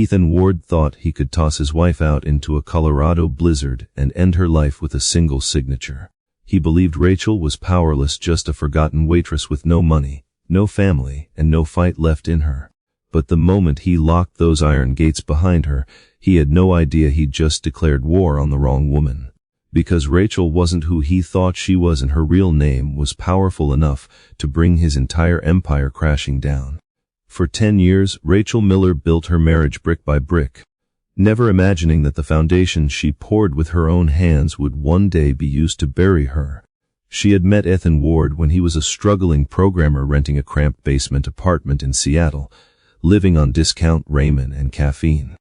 Ethan Ward thought he could toss his wife out into a Colorado blizzard and end her life with a single signature. He believed Rachel was powerless, just a forgotten waitress with no money, no family, and no fight left in her. But the moment he locked those iron gates behind her, he had no idea he'd just declared war on the wrong woman. Because Rachel wasn't who he thought she was, and her real name was powerful enough to bring his entire empire crashing down. For 10 years, Rachel Miller built her marriage brick by brick, never imagining that the foundation she poured with her own hands would one day be used to bury her. She had met Ethan Ward when he was a struggling programmer renting a cramped basement apartment in Seattle, living on discount ramen and caffeine.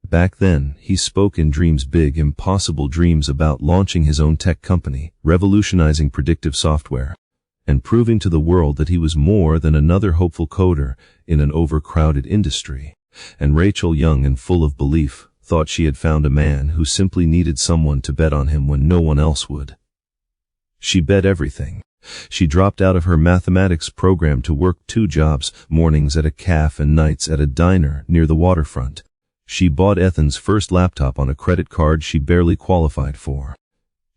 Back then, he spoke in dreams, big, impossible dreams about launching his own tech company, revolutionizing predictive software, and proving to the world that he was more than another hopeful coder in an overcrowded industry. And Rachel, young and full of belief, thought she had found a man who simply needed someone to bet on him when no one else would. She bet everything. She dropped out of her mathematics program to work 2 jobs, mornings at a cafe and nights at a diner near the waterfront. She bought Ethan's first laptop on a credit card she barely qualified for.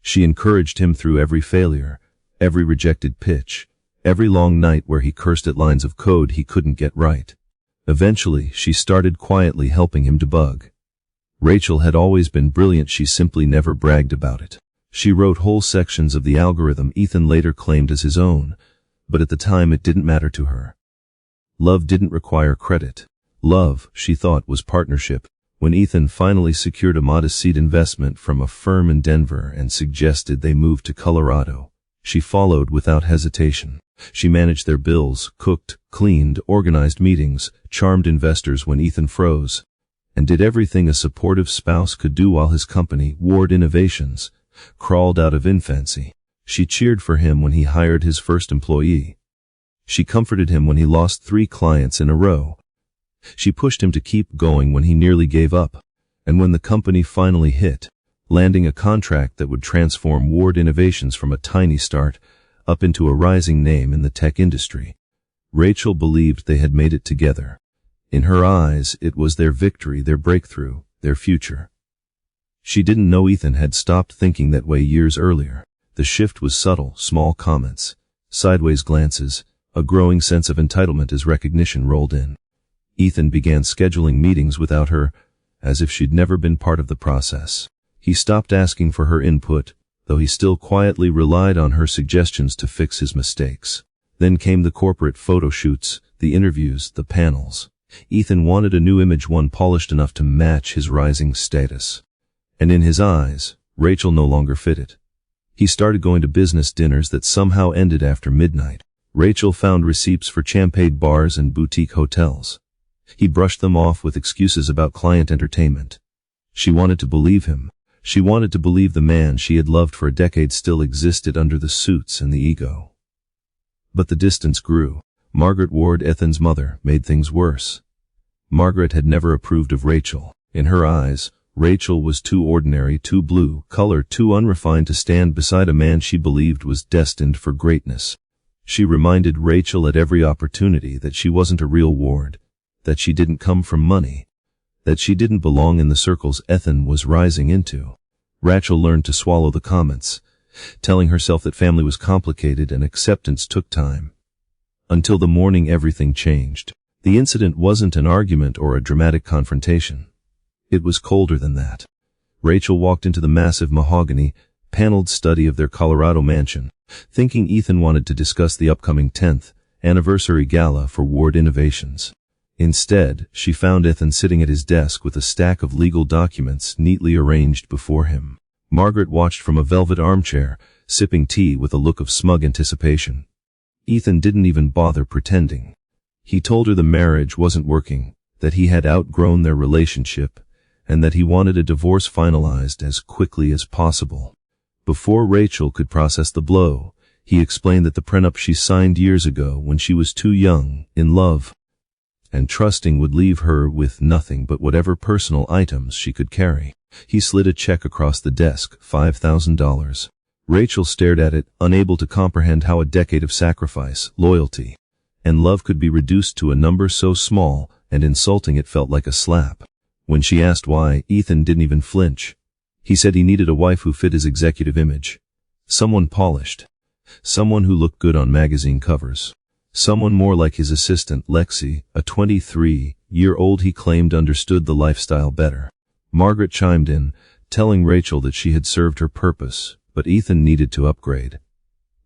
She encouraged him through every failure, every rejected pitch, every long night where he cursed at lines of code he couldn't get right. Eventually, she started quietly helping him debug. Rachel had always been brilliant, she simply never bragged about it. She wrote whole sections of the algorithm Ethan later claimed as his own, but at the time it didn't matter to her. Love didn't require credit. Love, she thought, was partnership. When Ethan finally secured a modest seed investment from a firm in Denver and suggested they move to Colorado, she followed without hesitation. She managed their bills, cooked, cleaned, organized meetings, charmed investors when Ethan froze, and did everything a supportive spouse could do while his company, Ward Innovations, crawled out of infancy. She cheered for him when he hired his first employee. She comforted him when he lost 3 clients in a row. She pushed him to keep going when he nearly gave up. And when the company finally hit, landing a contract that would transform Ward Innovations from a tiny start up into a rising name in the tech industry, Rachel believed they had made it together. In her eyes, it was their victory, their breakthrough, their future. She didn't know Ethan had stopped thinking that way years earlier. The shift was subtle, small comments, sideways glances, a growing sense of entitlement as recognition rolled in. Ethan began scheduling meetings without her, as if she'd never been part of the process. He stopped asking for her input, though he still quietly relied on her suggestions to fix his mistakes. Then came the corporate photo shoots, the interviews, the panels. Ethan wanted a new image, one polished enough to match his rising status. And in his eyes, Rachel no longer fit it. He started going to business dinners that somehow ended after midnight. Rachel found receipts for champagne bars and boutique hotels. He brushed them off with excuses about client entertainment. She wanted to believe him. She wanted to believe the man she had loved for a decade still existed under the suits and the ego. But the distance grew. Margaret Ward, Ethan's mother, made things worse. Margaret had never approved of Rachel. In her eyes, Rachel was too ordinary, too blue collar, too unrefined to stand beside a man she believed was destined for greatness. She reminded Rachel at every opportunity that she wasn't a real Ward, that she didn't come from money, that she didn't belong in the circles Ethan was rising into. Rachel learned to swallow the comments, telling herself that family was complicated and acceptance took time. Until the morning everything changed. The incident wasn't an argument or a dramatic confrontation. It was colder than that. Rachel walked into the massive mahogany, paneled study of their Colorado mansion, thinking Ethan wanted to discuss the upcoming 10th anniversary gala for Ward Innovations. Instead, she found Ethan sitting at his desk with a stack of legal documents neatly arranged before him. Margaret watched from a velvet armchair, sipping tea with a look of smug anticipation. Ethan didn't even bother pretending. He told her the marriage wasn't working, that he had outgrown their relationship, and that he wanted a divorce finalized as quickly as possible. Before Rachel could process the blow, he explained that the prenup she signed years ago when she was too young, in love, and trusting would leave her with nothing but whatever personal items she could carry. He slid a check across the desk, $5,000. Rachel stared at it, unable to comprehend how a decade of sacrifice, loyalty, and love could be reduced to a number so small and insulting it felt like a slap. When she asked why, Ethan didn't even flinch. He said he needed a wife who fit his executive image. Someone polished. Someone who looked good on magazine covers. Someone more like his assistant, Lexi, a 23-year-old he claimed understood the lifestyle better. Margaret chimed in, telling Rachel that she had served her purpose, but Ethan needed to upgrade.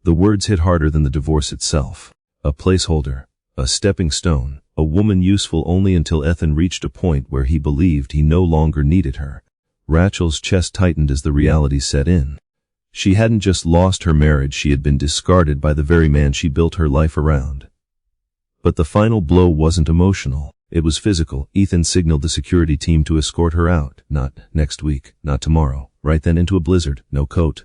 The words hit harder than the divorce itself. A placeholder, a stepping stone, a woman useful only until Ethan reached a point where he believed he no longer needed her. Rachel's chest tightened as the reality set in. She hadn't just lost her marriage, she had been discarded by the very man she built her life around. But the final blow wasn't emotional, it was physical. Ethan signaled the security team to escort her out. Not next week, not tomorrow, right then into a blizzard. No coat.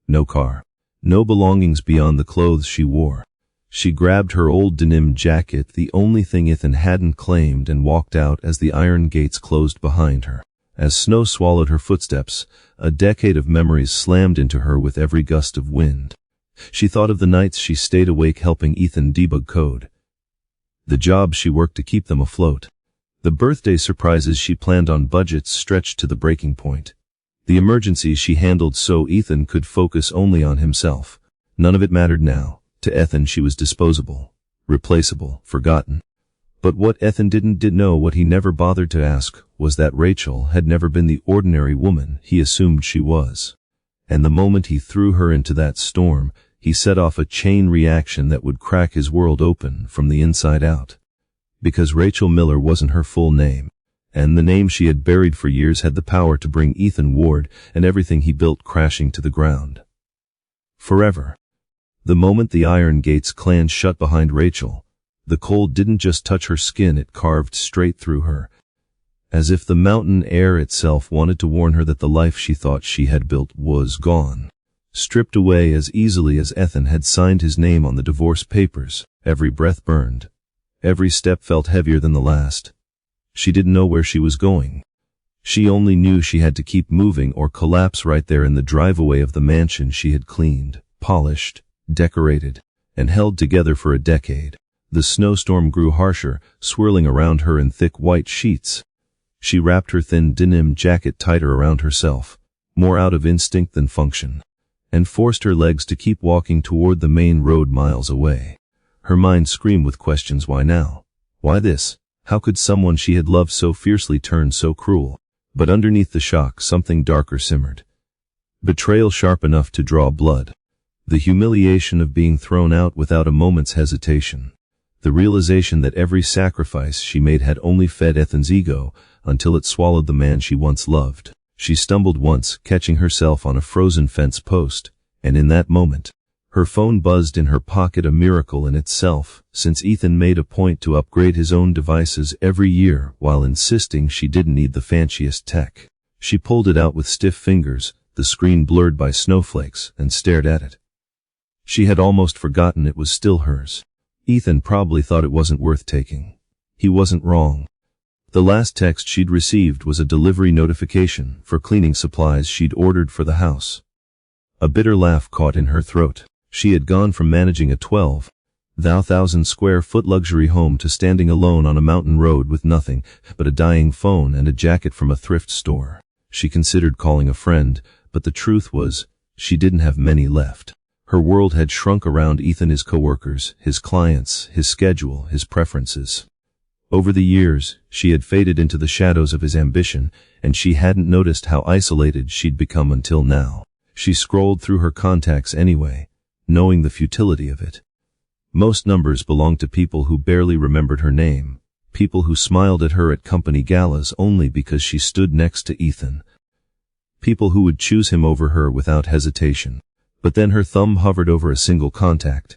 No car. No belongings beyond the clothes she wore. She grabbed her old denim jacket, the only thing Ethan hadn't claimed, and walked out as the iron gates closed behind her. As snow swallowed her footsteps, a decade of memories slammed into her with every gust of wind. She thought of the nights she stayed awake helping Ethan debug code. The jobs she worked to keep them afloat. The birthday surprises she planned on budgets stretched to the breaking point. The emergencies she handled so Ethan could focus only on himself. None of it mattered now. To Ethan she was disposable, replaceable, forgotten. But what Ethan didn't know, what he never bothered to ask, was that Rachel had never been the ordinary woman he assumed she was. And the moment he threw her into that storm, he set off a chain reaction that would crack his world open from the inside out. Because Rachel Miller wasn't her full name, and the name she had buried for years had the power to bring Ethan Ward and everything he built crashing to the ground. Forever. The moment the iron gates claned shut behind Rachel, the cold didn't just touch her skin, it carved straight through her, as if the mountain air itself wanted to warn her that the life she thought she had built was gone. Stripped away as easily as Ethan had signed his name on the divorce papers. Every breath burned. Every step felt heavier than the last. She didn't know where she was going. She only knew she had to keep moving or collapse right there in the driveway of the mansion she had cleaned, polished, decorated, and held together for a decade. The snowstorm grew harsher, swirling around her in thick white sheets. She wrapped her thin denim jacket tighter around herself, more out of instinct than function, and forced her legs to keep walking toward the main road miles away. Her mind screamed with questions. Why now? Why this? How could someone she had loved so fiercely turn so cruel? But underneath the shock, something darker simmered. Betrayal sharp enough to draw blood. The humiliation of being thrown out without a moment's hesitation. The realization that every sacrifice she made had only fed Ethan's ego until it swallowed the man she once loved. She stumbled once, catching herself on a frozen fence post, and in that moment, her phone buzzed in her pocket, a miracle in itself, since Ethan made a point to upgrade his own devices every year while insisting she didn't need the fanciest tech. She pulled it out with stiff fingers, the screen blurred by snowflakes, and stared at it. She had almost forgotten it was still hers. Ethan probably thought it wasn't worth taking. He wasn't wrong. The last text she'd received was a delivery notification for cleaning supplies she'd ordered for the house. A bitter laugh caught in her throat. She had gone from managing a 12,000 square foot luxury home to standing alone on a mountain road with nothing but a dying phone and a jacket from a thrift store. She considered calling a friend, but the truth was, she didn't have many left. Her world had shrunk around Ethan, his coworkers, his clients, his schedule, his preferences. Over the years, she had faded into the shadows of his ambition, and she hadn't noticed how isolated she'd become until now. She scrolled through her contacts anyway, knowing the futility of it. Most numbers belonged to people who barely remembered her name, people who smiled at her at company galas only because she stood next to Ethan, people who would choose him over her without hesitation. But then her thumb hovered over a single contact,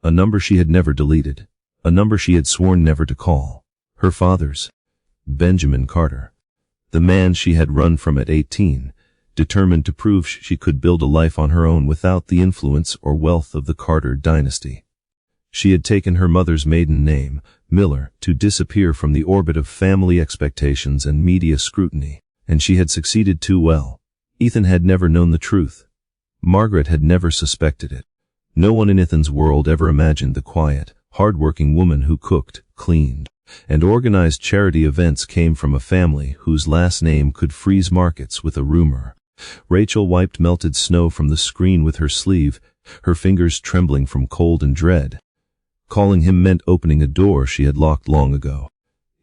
a number she had never deleted, a number she had sworn never to call. Her father's. Benjamin Carter. The man she had run from at 18, determined to prove she could build a life on her own without the influence or wealth of the Carter dynasty. She had taken her mother's maiden name, Miller, to disappear from the orbit of family expectations and media scrutiny, and she had succeeded too well. Ethan had never known the truth. Margaret had never suspected it. No one in Ethan's world ever imagined the quiet, hard-working woman who cooked, cleaned, and organized charity events came from a family whose last name could freeze markets with a rumor. Rachel wiped melted snow from the screen with her sleeve, her fingers trembling from cold and dread. Calling him meant opening a door she had locked long ago.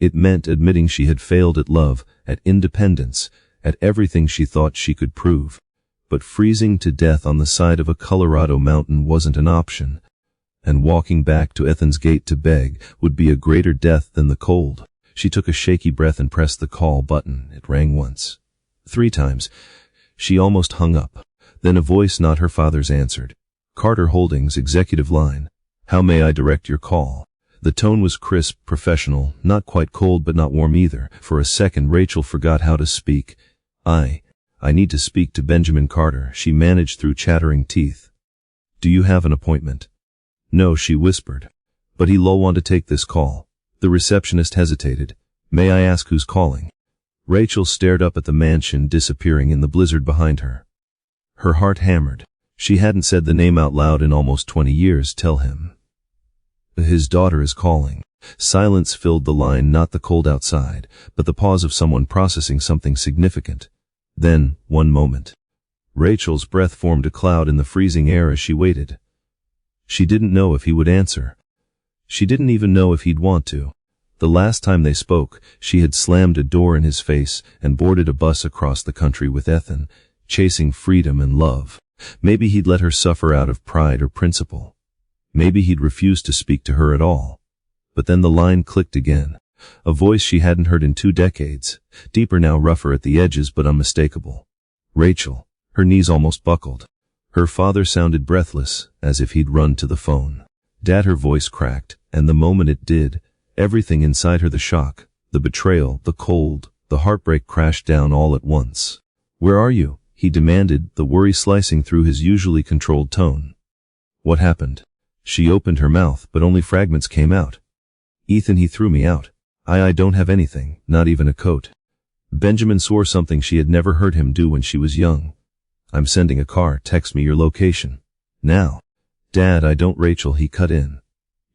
It meant admitting she had failed at love, at independence, at everything she thought she could prove. But freezing to death on the side of a Colorado mountain wasn't an option, and walking back to Ethan's gate to beg would be a greater death than the cold. She took a shaky breath and pressed the call button. It rang once, 3 times. She almost hung up. Then a voice not her father's answered. Carter Holdings, executive line. How may I direct your call? The tone was crisp, professional, not quite cold but not warm either. For a second Rachel forgot how to speak. I need to speak to Benjamin Carter, she managed through chattering teeth. Do you have an appointment? No, she whispered. But he'll want to take this call. The receptionist hesitated. May I ask who's calling? Rachel stared up at the mansion disappearing in the blizzard behind her. Her heart hammered. She hadn't said the name out loud in almost 20 years. Tell him. His daughter is calling. Silence filled the line, not the cold outside, but the pause of someone processing something significant. Then, one moment. Rachel's breath formed a cloud in the freezing air as she waited. She didn't know if he would answer. She didn't even know if he'd want to. The last time they spoke, she had slammed a door in his face and boarded a bus across the country with Ethan, chasing freedom and love. Maybe he'd let her suffer out of pride or principle. Maybe he'd refuse to speak to her at all. But then the line clicked again. A voice she hadn't heard in 2 decades, deeper now, rougher at the edges but unmistakable. Rachel. Her knees almost buckled. Her father sounded breathless, as if he'd run to the phone. Dad, her voice cracked, and the moment it did, everything inside her, the shock, the betrayal, the cold, the heartbreak, crashed down all at once. Where are you? He demanded, the worry slicing through his usually controlled tone. What happened? She opened her mouth, but only fragments came out. Ethan, he threw me out. I don't have anything, not even a coat. Benjamin swore, something she had never heard him do when she was young. I'm sending a car, text me your location. Now. Dad, I don't. Rachel, he cut in.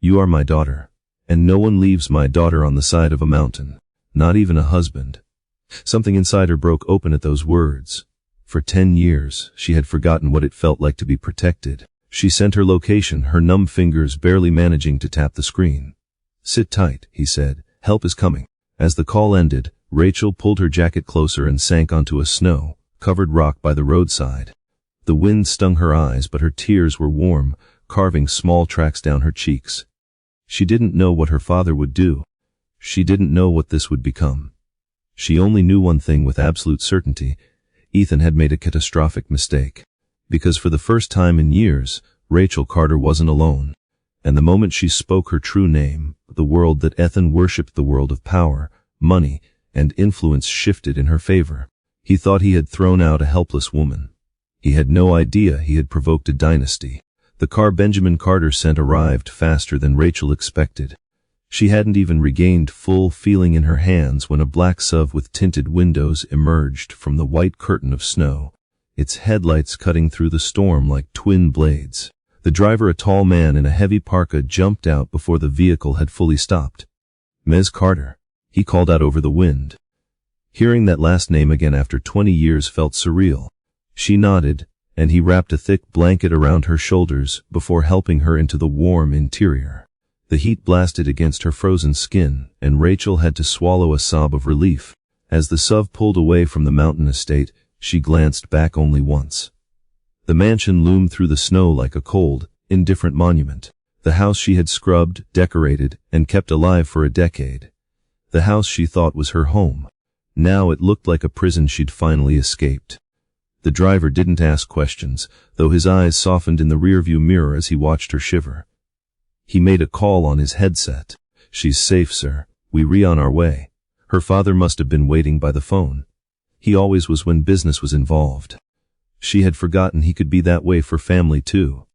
You are my daughter. And no one leaves my daughter on the side of a mountain. Not even a husband. Something inside her broke open at those words. For 10 years, she had forgotten what it felt like to be protected. She sent her location, her numb fingers barely managing to tap the screen. Sit tight, he said. Help is coming. As the call ended, Rachel pulled her jacket closer and sank onto a snow-covered rock by the roadside. The wind stung her eyes, but her tears were warm, carving small tracks down her cheeks. She didn't know what her father would do. She didn't know what this would become. She only knew one thing with absolute certainty. Ethan had made a catastrophic mistake. Because for the first time in years, Rachel Carter wasn't alone. And the moment she spoke her true name, the world that Ethan worshipped, the world of power, money, and influence, shifted in her favor. He thought he had thrown out a helpless woman. He had no idea he had provoked a dynasty. The car Benjamin Carter sent arrived faster than Rachel expected. She hadn't even regained full feeling in her hands when a black SUV with tinted windows emerged from the white curtain of snow, its headlights cutting through the storm like twin blades. The driver, a tall man in a heavy parka, jumped out before the vehicle had fully stopped. Ms. Carter, he called out over the wind. Hearing that last name again after 20 years felt surreal. She nodded, and he wrapped a thick blanket around her shoulders before helping her into the warm interior. The heat blasted against her frozen skin, and Rachel had to swallow a sob of relief. As the SUV pulled away from the mountain estate, she glanced back only once. The mansion loomed through the snow like a cold, indifferent monument. The house she had scrubbed, decorated, and kept alive for a decade. The house she thought was her home. Now it looked like a prison she'd finally escaped. The driver didn't ask questions, though his eyes softened in the rearview mirror as he watched her shiver. He made a call on his headset. She's safe, sir. We're on our way. Her father must have been waiting by the phone. He always was when business was involved. She had forgotten he could be that way for family too.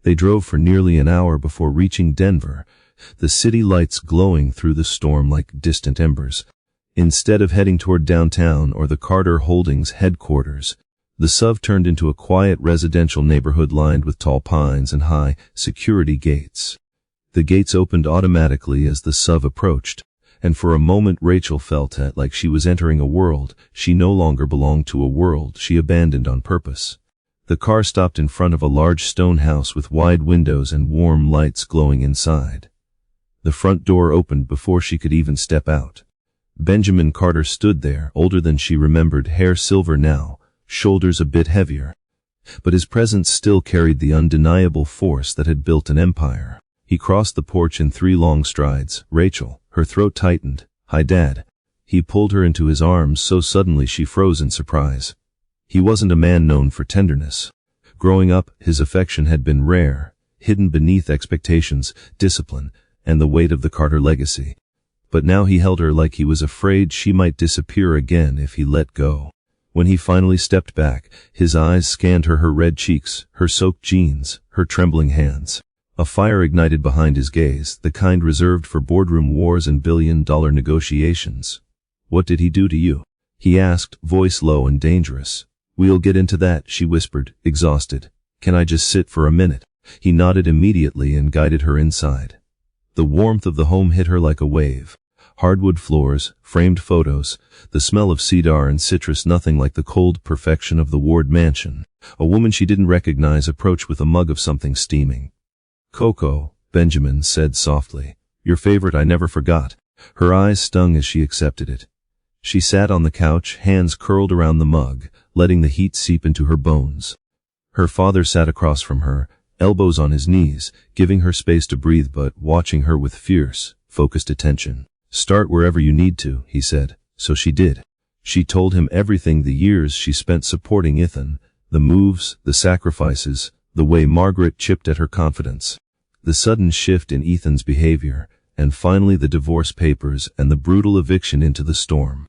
They drove for nearly an hour before reaching Denver, the city lights glowing through the storm like distant embers. Instead of heading toward downtown or the Carter Holdings headquarters, the SUV turned into a quiet residential neighborhood lined with tall pines and high security gates. The gates opened automatically as the SUV approached, And for a moment Rachel felt like she was entering a world she no longer belonged to, a world she abandoned on purpose. The car stopped in front of a large stone house with wide windows and warm lights glowing inside. The front door opened before she could even step out. Benjamin Carter stood there, older than she remembered, hair silver now, shoulders a bit heavier. But his presence still carried the undeniable force that had built an empire. He crossed the porch in 3 long strides. Rachel, her throat tightened. "Hi, Dad." He pulled her into his arms so suddenly she froze in surprise. He wasn't a man known for tenderness. Growing up, his affection had been rare, hidden beneath expectations, discipline, and the weight of the Carter legacy. But now he held her like he was afraid she might disappear again if he let go. When he finally stepped back, his eyes scanned her red cheeks, her soaked jeans, her trembling hands. A fire ignited behind his gaze, the kind reserved for boardroom wars and billion-dollar negotiations. "What did he do to you?" he asked, voice low and dangerous. "We'll get into that," she whispered, exhausted. "Can I just sit for a minute?" He nodded immediately and guided her inside. The warmth of the home hit her like a wave. Hardwood floors, framed photos, the smell of cedar and citrus, nothing like the cold perfection of the Ward mansion. A woman she didn't recognize approached with a mug of something steaming. "Cocoa," Benjamin said softly. "Your favorite, I never forgot." Her eyes stung as she accepted it. She sat on the couch, hands curled around the mug, letting the heat seep into her bones. Her father sat across from her, elbows on his knees, giving her space to breathe but watching her with fierce, focused attention. "Start wherever you need to," he said. So she did. She told him everything, the years she spent supporting Ethan, the moves, the sacrifices, the way Margaret chipped at her confidence, the sudden shift in Ethan's behavior, and finally the divorce papers and the brutal eviction into the storm.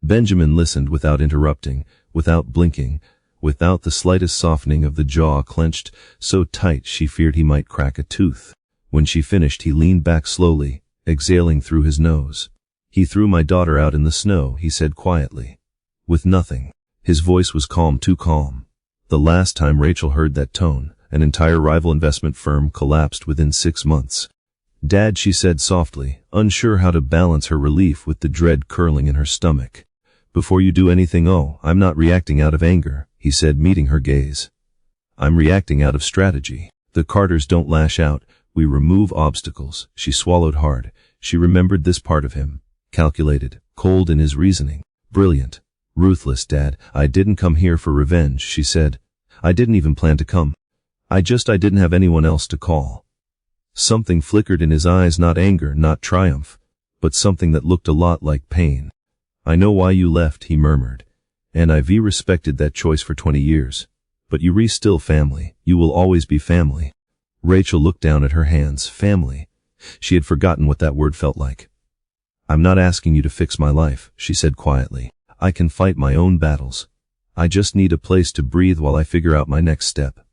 Benjamin listened without interrupting, without blinking, without the slightest softening of the jaw clenched so tight she feared he might crack a tooth. When she finished, he leaned back slowly, exhaling through his nose. "He threw my daughter out in the snow," he said quietly. "With nothing." His voice was calm, too calm. The last time Rachel heard that tone, an entire rival investment firm collapsed within 6 months. "Dad," she said softly, unsure how to balance her relief with the dread curling in her stomach. "Before you do anything, I'm not reacting out of anger," he said, meeting her gaze. "I'm reacting out of strategy. The Carters don't lash out. We remove obstacles." She swallowed hard. She remembered this part of him. Calculated, cold in his reasoning. Brilliant. Ruthless. "Dad, I didn't come here for revenge," she said. "I didn't even plan to come. I didn't have anyone else to call." Something flickered in his eyes, not anger, not triumph, but something that looked a lot like pain. "I know why you left," he murmured, "and I've respected that choice for 20 years. But you're still family. You will always be family." Rachel looked down at her hands. Family. She had forgotten what that word felt like. "I'm not asking you to fix my life," she said quietly. "I can fight my own battles. I just need a place to breathe while I figure out my next step."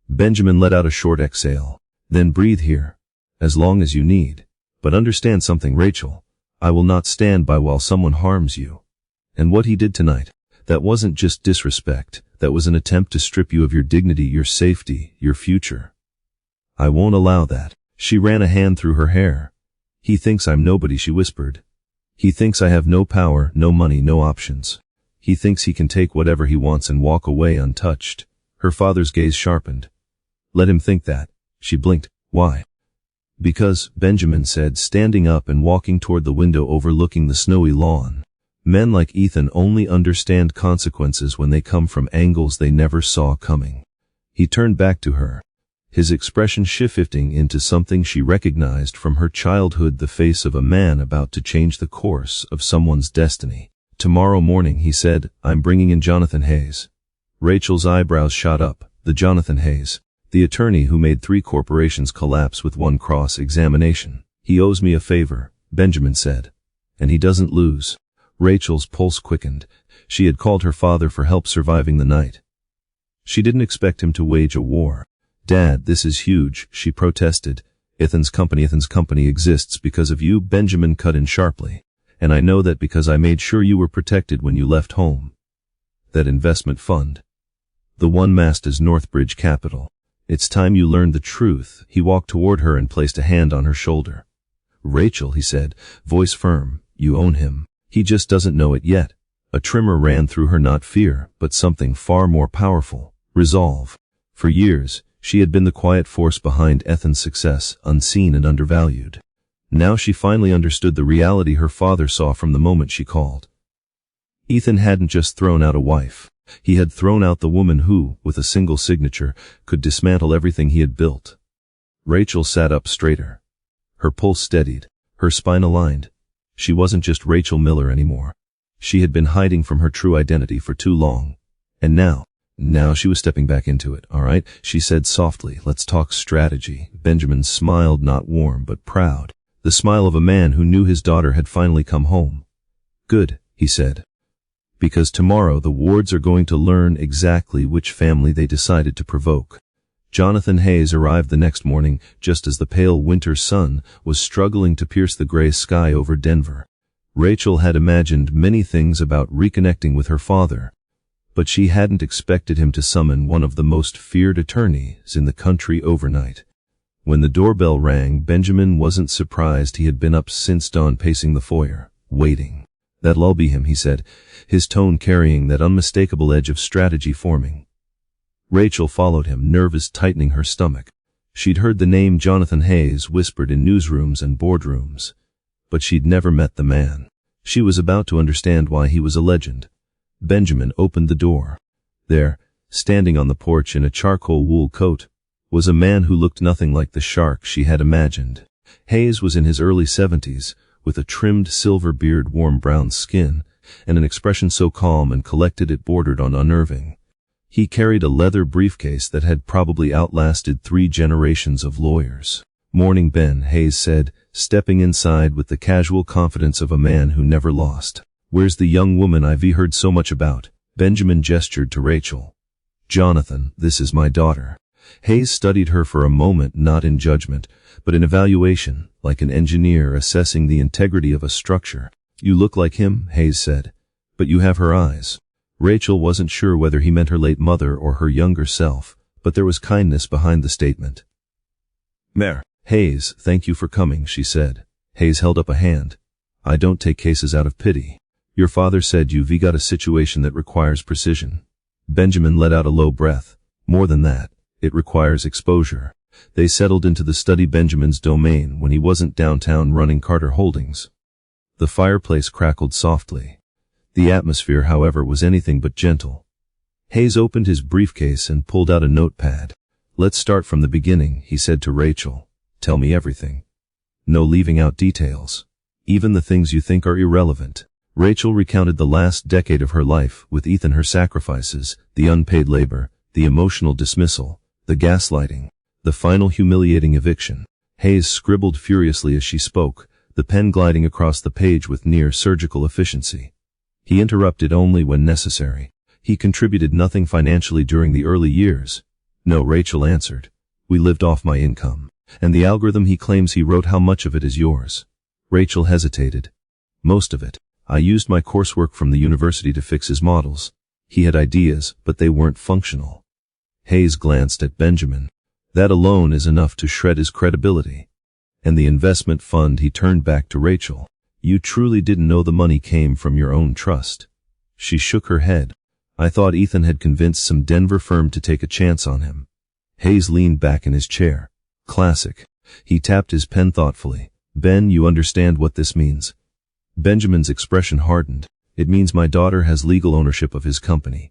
Benjamin let out a short exhale. "Then breathe here. As long as you need. But understand something, Rachel. I will not stand by while someone harms you." And what he did tonight, that wasn't just disrespect. That was an attempt to strip you of your dignity, your safety, your future. "I won't allow that." She ran a hand through her hair. "He thinks I'm nobody," she whispered. "He thinks I have no power, no money, no options. He thinks he can take whatever he wants and walk away untouched." Her father's gaze sharpened. "Let him think that." She blinked. "Why?" "Because," Benjamin said, standing up and walking toward the window overlooking the snowy lawn, "men like Ethan only understand consequences when they come from angles they never saw coming." He turned back to her, his expression shifting into something she recognized from her childhood, the face of a man about to change the course of someone's destiny. "Tomorrow morning," he said, "I'm bringing in Jonathan Hayes." Rachel's eyebrows shot up. The Jonathan Hayes, the attorney who made 3 corporations collapse with one cross-examination. "He owes me a favor," Benjamin said. "And he doesn't lose." Rachel's pulse quickened. She had called her father for help surviving the night. She didn't expect him to wage a war. "Dad, this is huge," she protested. Ethan's company exists because of you," Benjamin cut in sharply. "And I know that because I made sure you were protected when you left home." "That investment fund. The one masked as Northbridge Capital. It's time you learned the truth." He walked toward her and placed a hand on her shoulder. Rachel, he said, voice firm, you own him. He just doesn't know it yet. A tremor ran through her, not fear, but something far more powerful, resolve. For years, she had been the quiet force behind Ethan's success, unseen and undervalued. Now she finally understood the reality her father saw from the moment she called. Ethan hadn't just thrown out a wife. He had thrown out the woman who, with a single signature, could dismantle everything he had built. Rachel sat up straighter. Her pulse steadied, her spine aligned. She wasn't just Rachel Miller anymore. She had been hiding from her true identity for too long. And now she was stepping back into it. All right, she said softly, let's talk strategy. Benjamin smiled, not warm but proud. The smile of a man who knew his daughter had finally come home. Good, he said. Because tomorrow the Wards are going to learn exactly which family they decided to provoke. Jonathan Hayes arrived the next morning, just as the pale winter sun was struggling to pierce the gray sky over Denver. Rachel had imagined many things about reconnecting with her father, but she hadn't expected him to summon one of the most feared attorneys in the country overnight. When the doorbell rang, Benjamin wasn't surprised. He had been up since dawn, pacing the foyer, waiting. That'll be him, he said, his tone carrying that unmistakable edge of strategy forming. Rachel followed him, nerves tightening her stomach. She'd heard the name Jonathan Hayes whispered in newsrooms and boardrooms, but she'd never met the man. She was about to understand why he was a legend. Benjamin opened the door. There, standing on the porch in a charcoal wool coat, was a man who looked nothing like the shark she had imagined. Hayes was in his early 70s, with a trimmed silver beard, warm brown skin, and an expression so calm and collected it bordered on unnerving. He carried a leather briefcase that had probably outlasted 3 generations of lawyers. "Morning, Ben," Hayes said, stepping inside with the casual confidence of a man who never lost. "Where's the young woman I've heard so much about?" Benjamin gestured to Rachel. "Jonathan, this is my daughter." Hayes studied her for a moment, not in judgment, but in evaluation, like an engineer assessing the integrity of a structure. "You look like him," Hayes said, "but you have her eyes." Rachel wasn't sure whether he meant her late mother or her younger self, but there was kindness behind the statement. "Mayor Hayes, thank you for coming," she said. Hayes held up a hand. "I don't take cases out of pity. Your father said you've got a situation that requires precision." Benjamin let out a low breath. "More than that, it requires exposure." They settled into the study, Benjamin's domain, when he wasn't downtown running Carter Holdings. The fireplace crackled softly. The atmosphere, however, was anything but gentle. Hayes opened his briefcase and pulled out a notepad. "Let's start from the beginning," he said to Rachel. "Tell me everything. No leaving out details. Even the things you think are irrelevant." Rachel recounted the last decade of her life, with Ethan, her sacrifices, the unpaid labor, the emotional dismissal, the gaslighting, the final humiliating eviction. Hayes scribbled furiously as she spoke, the pen gliding across the page with near surgical efficiency. He interrupted only when necessary. He contributed nothing financially during the early years. "No," Rachel answered. "We lived off my income. And the algorithm he claims he wrote, how much of it is yours?" Rachel hesitated. "Most of it. I used my coursework from the university to fix his models. He had ideas, but they weren't functional." Hayes glanced at Benjamin. "That alone is enough to shred his credibility." "And the investment fund," he turned back to Rachel. "You truly didn't know the money came from your own trust?" She shook her head. "I thought Ethan had convinced some Denver firm to take a chance on him." Hayes leaned back in his chair. "Classic." He tapped his pen thoughtfully. "Ben, you understand what this means?" Benjamin's expression hardened. "It means my daughter has legal ownership of his company."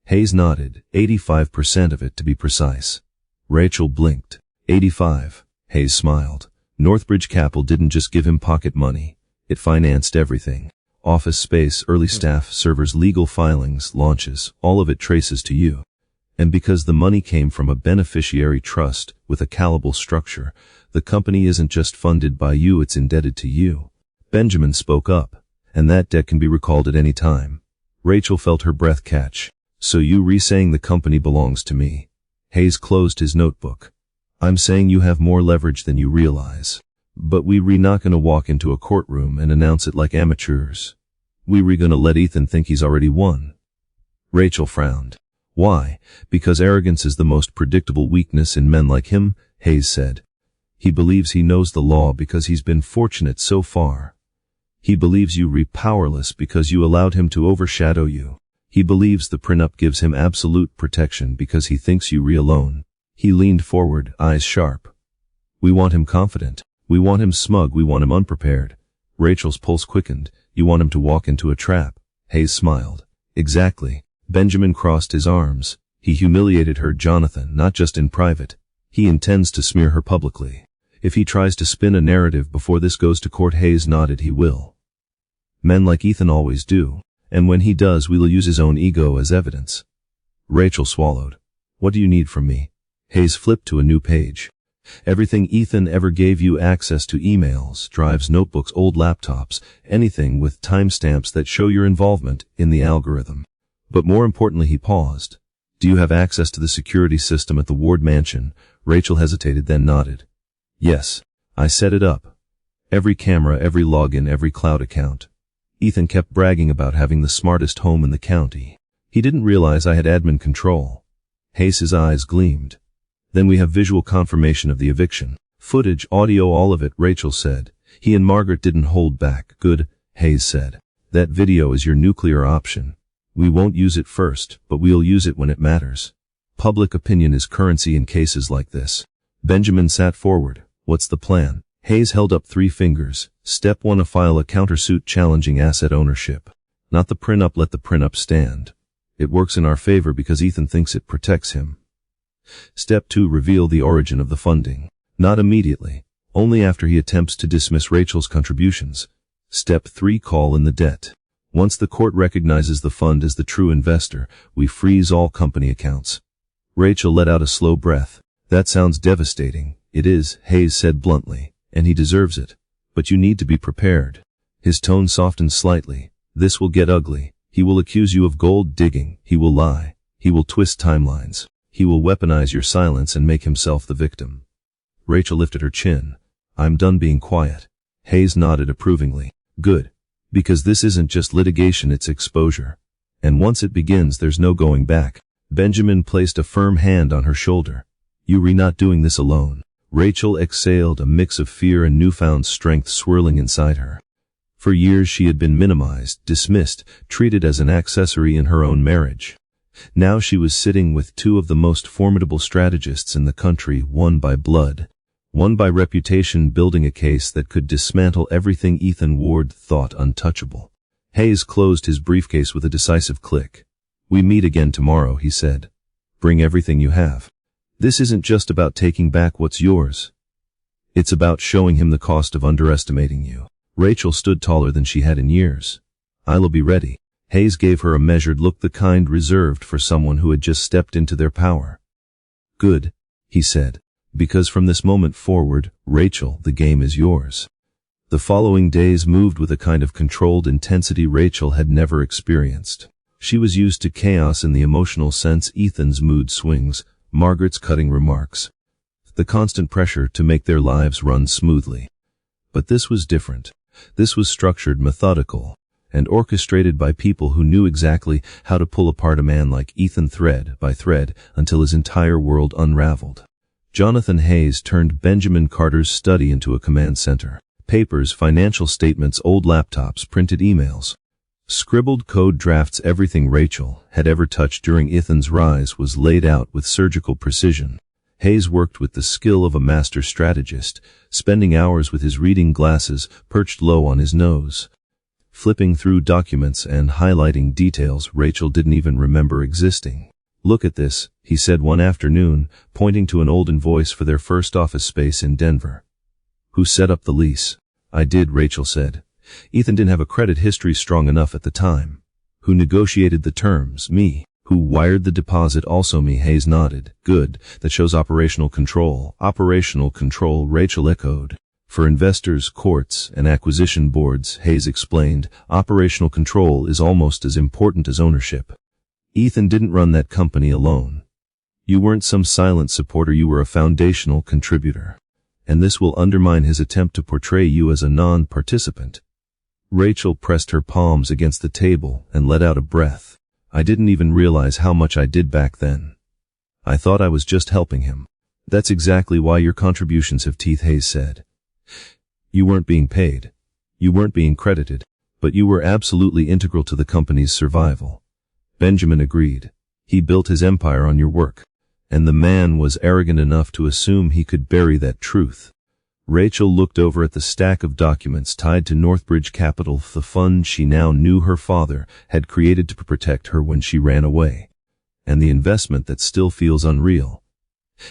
Hayes nodded. 85% of it, to be precise. Rachel blinked. 85. Hayes smiled. Northbridge Capital didn't just give him pocket money. It financed everything. Office space, early staff, servers, legal filings, launches, all of it traces to you. And because the money came from a beneficiary trust with a callable structure, the company isn't just funded by you, it's indebted to you. Benjamin spoke up. "And that debt can be recalled at any time." Rachel felt her breath catch. "So you re-saying the company belongs to me?" Hayes closed his notebook. "I'm saying you have more leverage than you realize. But we not gonna walk into a courtroom and announce it like amateurs. We gonna let Ethan think he's already won." Rachel frowned. "Why?" "Because arrogance is the most predictable weakness in men like him," Hayes said. He believes he knows the law because he's been fortunate so far. He believes you re powerless because you allowed him to overshadow you. He believes the prenup gives him absolute protection because he thinks you re alone. He leaned forward, eyes sharp. We want him confident. We want him smug. We want him unprepared. Rachel's pulse quickened. You want him to walk into a trap. Hayes smiled. Exactly. Benjamin crossed his arms. He humiliated her, Jonathan, not just in private. He intends to smear her publicly. If he tries to spin a narrative before this goes to court, Hayes nodded. He will. Men like Ethan always do. And when he does, we'll use his own ego as evidence. Rachel swallowed. What do you need from me? Hayes flipped to a new page. Everything Ethan ever gave you access to: emails, drives, notebooks, old laptops, anything with timestamps that show your involvement in the algorithm. But more importantly, he paused. Do you have access to the security system at the Ward mansion? Rachel hesitated, then nodded. Yes, I set it up. Every camera, every login, every cloud account. Ethan kept bragging about having the smartest home in the county. He didn't realize I had admin control. Hayes' eyes gleamed. Then we have visual confirmation of the eviction. Footage, audio, all of it, Rachel said. He and Margaret didn't hold back. Good, Hayes said. That video is your nuclear option. We won't use it first, but we'll use it when it matters. Public opinion is currency in cases like this. Benjamin sat forward. What's the plan? Hayes held up 3 fingers. Step 1, file a countersuit challenging asset ownership. Not the prenup, let the prenup stand. It works in our favor because Ethan thinks it protects him. Step 2, reveal the origin of the funding. Not immediately, only after he attempts to dismiss Rachel's contributions. Step 3, call in the debt. Once the court recognizes the fund as the true investor, we freeze all company accounts. Rachel let out a slow breath. That sounds devastating. It is, Hayes said bluntly, and he deserves it. But you need to be prepared. His tone softened slightly. This will get ugly. He will accuse you of gold digging. He will lie. He will twist timelines. He will weaponize your silence and make himself the victim. Rachel lifted her chin. I'm done being quiet. Hayes nodded approvingly. Good. Because this isn't just litigation, it's exposure. And once it begins, there's no going back. Benjamin placed a firm hand on her shoulder. You're not doing this alone. Rachel exhaled, a mix of fear and newfound strength swirling inside her. For years she had been minimized, dismissed, treated as an accessory in her own marriage. Now she was sitting with 2 of the most formidable strategists in the country, one by blood, one by reputation, building a case that could dismantle everything Ethan Ward thought untouchable. Hayes closed his briefcase with a decisive click. We meet again tomorrow, he said. Bring everything you have. This isn't just about taking back what's yours. It's about showing him the cost of underestimating you. Rachel stood taller than she had in years. I'll be ready. Hayes gave her a measured look, the kind reserved for someone who had just stepped into their power. Good, he said, because from this moment forward, Rachel, the game is yours. The following days moved with a kind of controlled intensity Rachel had never experienced. She was used to chaos in the emotional sense, Ethan's mood swings, Margaret's cutting remarks, the constant pressure to make their lives run smoothly. But this was different. This was structured, methodical, and orchestrated by people who knew exactly how to pull apart a man like Ethan thread by thread until his entire world unraveled. Jonathan Hayes turned Benjamin Carter's study into a command center. Papers, financial statements, old laptops, printed emails, scribbled code drafts, everything Rachel had ever touched during Ethan's rise was laid out with surgical precision. Hayes worked with the skill of a master strategist, spending hours with his reading glasses perched low on his nose, flipping through documents and highlighting details Rachel didn't even remember existing. Look at this, he said one afternoon, pointing to an old invoice for their first office space in Denver. Who set up the lease? I did, Rachel said. Ethan didn't have a credit history strong enough at the time. Who negotiated the terms? Me. Who wired the deposit? Also me. Hayes nodded. Good, that shows operational control. Operational control, Rachel echoed. For investors, courts, and acquisition boards, Hayes explained, operational control is almost as important as ownership. Ethan didn't run that company alone. You weren't some silent supporter, you were a foundational contributor. And this will undermine his attempt to portray you as a non-participant. Rachel pressed her palms against the table and let out a breath. I didn't even realize how much I did back then. I thought I was just helping him. That's exactly why your contributions have teeth, Hayes said. You weren't being paid. You weren't being credited, but you were absolutely integral to the company's survival. Benjamin agreed. He built his empire on your work, and the man was arrogant enough to assume he could bury that truth. Rachel looked over at the stack of documents tied to Northbridge Capital, the fund she now knew her father had created to protect her when she ran away, and the investment that still feels unreal.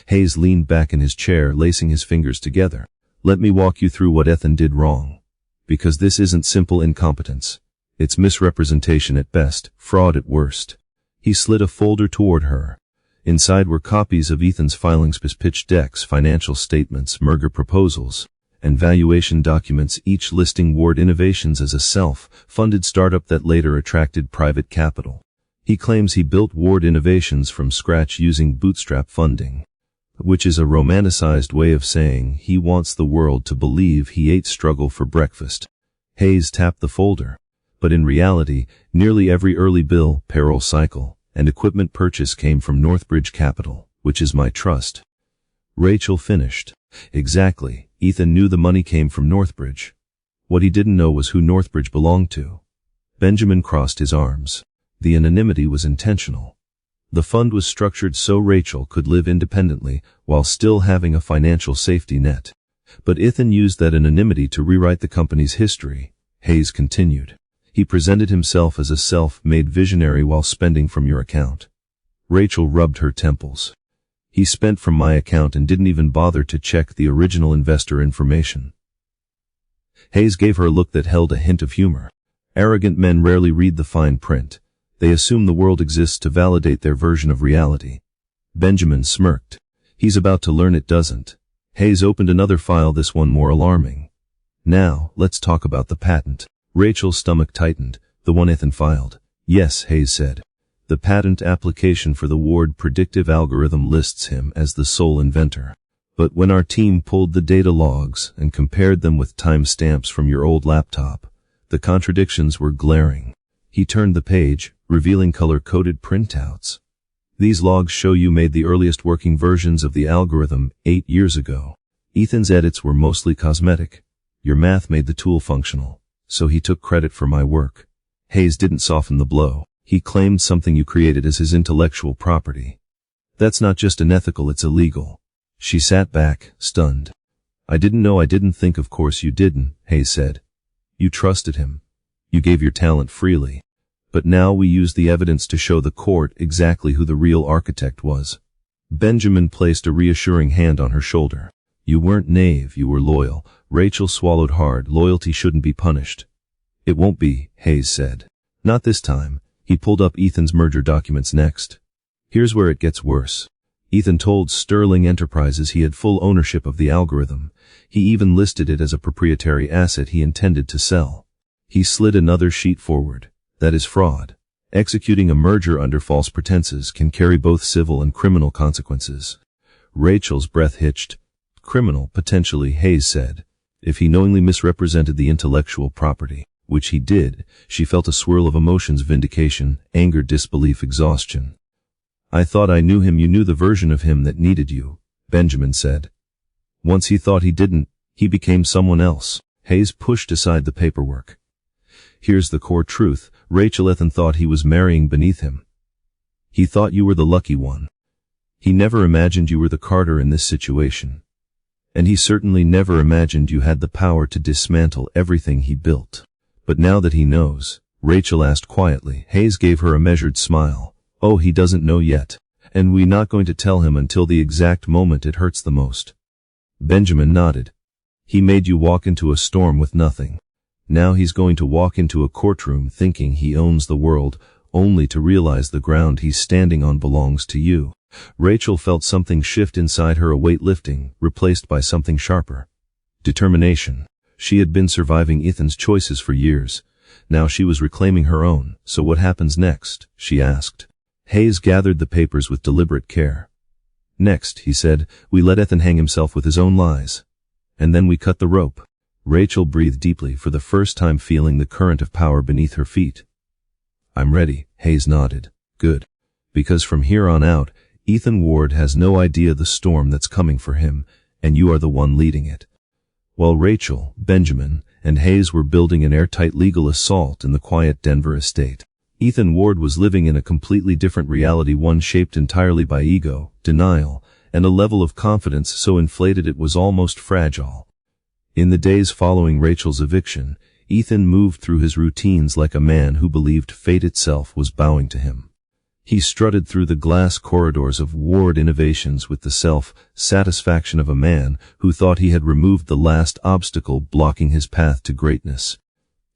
Hayes leaned back in his chair, lacing his fingers together. Let me walk you through what Ethan did wrong. Because this isn't simple incompetence. It's misrepresentation at best, fraud at worst. He slid a folder toward her. Inside were copies of Ethan's filings, pitch decks, financial statements, merger proposals, and valuation documents, each listing Ward Innovations as a self-funded startup that later attracted private capital. He claims he built Ward Innovations from scratch using bootstrap funding, which is a romanticized way of saying he wants the world to believe he ate struggle for breakfast. Hayes tapped the folder. But in reality, nearly every early bill, payroll cycle, and equipment purchase came from Northbridge Capital, which is my trust. Rachel finished. Exactly. Ethan knew the money came from Northbridge. What he didn't know was who Northbridge belonged to. Benjamin crossed his arms. The anonymity was intentional. The fund was structured so Rachel could live independently while still having a financial safety net. But Ethan used that anonymity to rewrite the company's history. Hayes continued. He presented himself as a self-made visionary while spending from your account. Rachel rubbed her temples. He spent from my account and didn't even bother to check the original investor information. Hayes gave her a look that held a hint of humor. Arrogant men rarely read the fine print. They assume the world exists to validate their version of reality. Benjamin smirked. He's about to learn it doesn't. Hayes opened another file, this one more alarming. Now, let's talk about the patent. Rachel's stomach tightened. The one Ethan filed. Yes, Hayes said. The patent application for the Ward predictive algorithm lists him as the sole inventor. But when our team pulled the data logs and compared them with timestamps from your old laptop, the contradictions were glaring. He turned the page, revealing color-coded printouts. These logs show you made the earliest working versions of the algorithm 8 years ago. Ethan's edits were mostly cosmetic. Your math made the tool functional, so he took credit for my work. Hayes didn't soften the blow. He claimed something you created as his intellectual property. That's not just unethical, it's illegal. She sat back, stunned. I didn't think, of course you didn't, Hayes said. You trusted him. You gave your talent freely. But now we use the evidence to show the court exactly who the real architect was. Benjamin placed a reassuring hand on her shoulder. You weren't naive, you were loyal. Rachel swallowed hard. Loyalty shouldn't be punished. It won't be, Hayes said. Not this time. He pulled up Ethan's merger documents next. Here's where it gets worse. Ethan told Sterling Enterprises he had full ownership of the algorithm. He even listed it as a proprietary asset he intended to sell. He slid another sheet forward. That is fraud. Executing a merger under false pretenses can carry both civil and criminal consequences. Rachel's breath hitched. Criminal, potentially, Hayes said. If he knowingly misrepresented the intellectual property, which he did, she felt a swirl of emotions: vindication, anger, disbelief, exhaustion. I thought I knew him. You knew the version of him that needed you, Benjamin said. Once he thought he didn't, he became someone else. Hayes pushed aside the paperwork. Here's the core truth. Rachel, Ethan thought he was marrying beneath him. He thought you were the lucky one. He never imagined you were the Carter in this situation. And he certainly never imagined you had the power to dismantle everything he built. But now that he knows, Rachel asked quietly. Hayes gave her a measured smile. Oh, he doesn't know yet. And we're not going to tell him until the exact moment it hurts the most. Benjamin nodded. He made you walk into a storm with nothing. Now he's going to walk into a courtroom thinking he owns the world, only to realize the ground he's standing on belongs to you. Rachel felt something shift inside her, a weight lifting, replaced by something sharper. Determination. She had been surviving Ethan's choices for years. Now she was reclaiming her own. So what happens next? She asked. Hayes gathered the papers with deliberate care. Next, he said, we let Ethan hang himself with his own lies. And then we cut the rope. Rachel breathed deeply, for the first time feeling the current of power beneath her feet. I'm ready, Hayes nodded. Good. Because from here on out, Ethan Ward has no idea the storm that's coming for him, and you are the one leading it. While Rachel, Benjamin, and Hayes were building an airtight legal assault in the quiet Denver estate, Ethan Ward was living in a completely different reality, one shaped entirely by ego, denial, and a level of confidence so inflated it was almost fragile. In the days following Rachel's eviction, Ethan moved through his routines like a man who believed fate itself was bowing to him. He strutted through the glass corridors of Ward Innovations with the self-satisfaction of a man who thought he had removed the last obstacle blocking his path to greatness.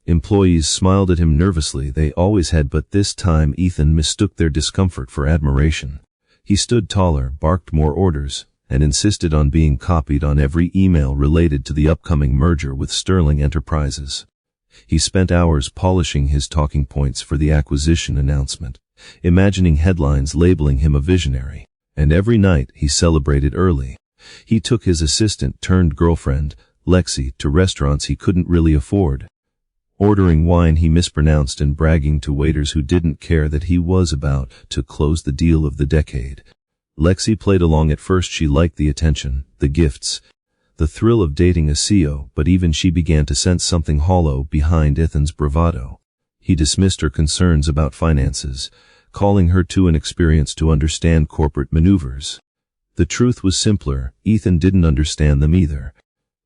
Employees smiled at him nervously, they always had, but this time Ethan mistook their discomfort for admiration. He stood taller, barked more orders, and insisted on being copied on every email related to the upcoming merger with Sterling Enterprises. He spent hours polishing his talking points for the acquisition announcement, imagining headlines labeling him a visionary, and every night he celebrated early. He took his assistant-turned-girlfriend, Lexi, to restaurants he couldn't really afford. Ordering wine he mispronounced and bragging to waiters who didn't care that he was about to close the deal of the decade. Lexi played along. At first she liked the attention, the gifts, the thrill of dating a CEO, but even she began to sense something hollow behind Ethan's bravado. He dismissed her concerns about finances, calling her too inexperienced to understand corporate maneuvers. The truth was simpler, Ethan didn't understand them either.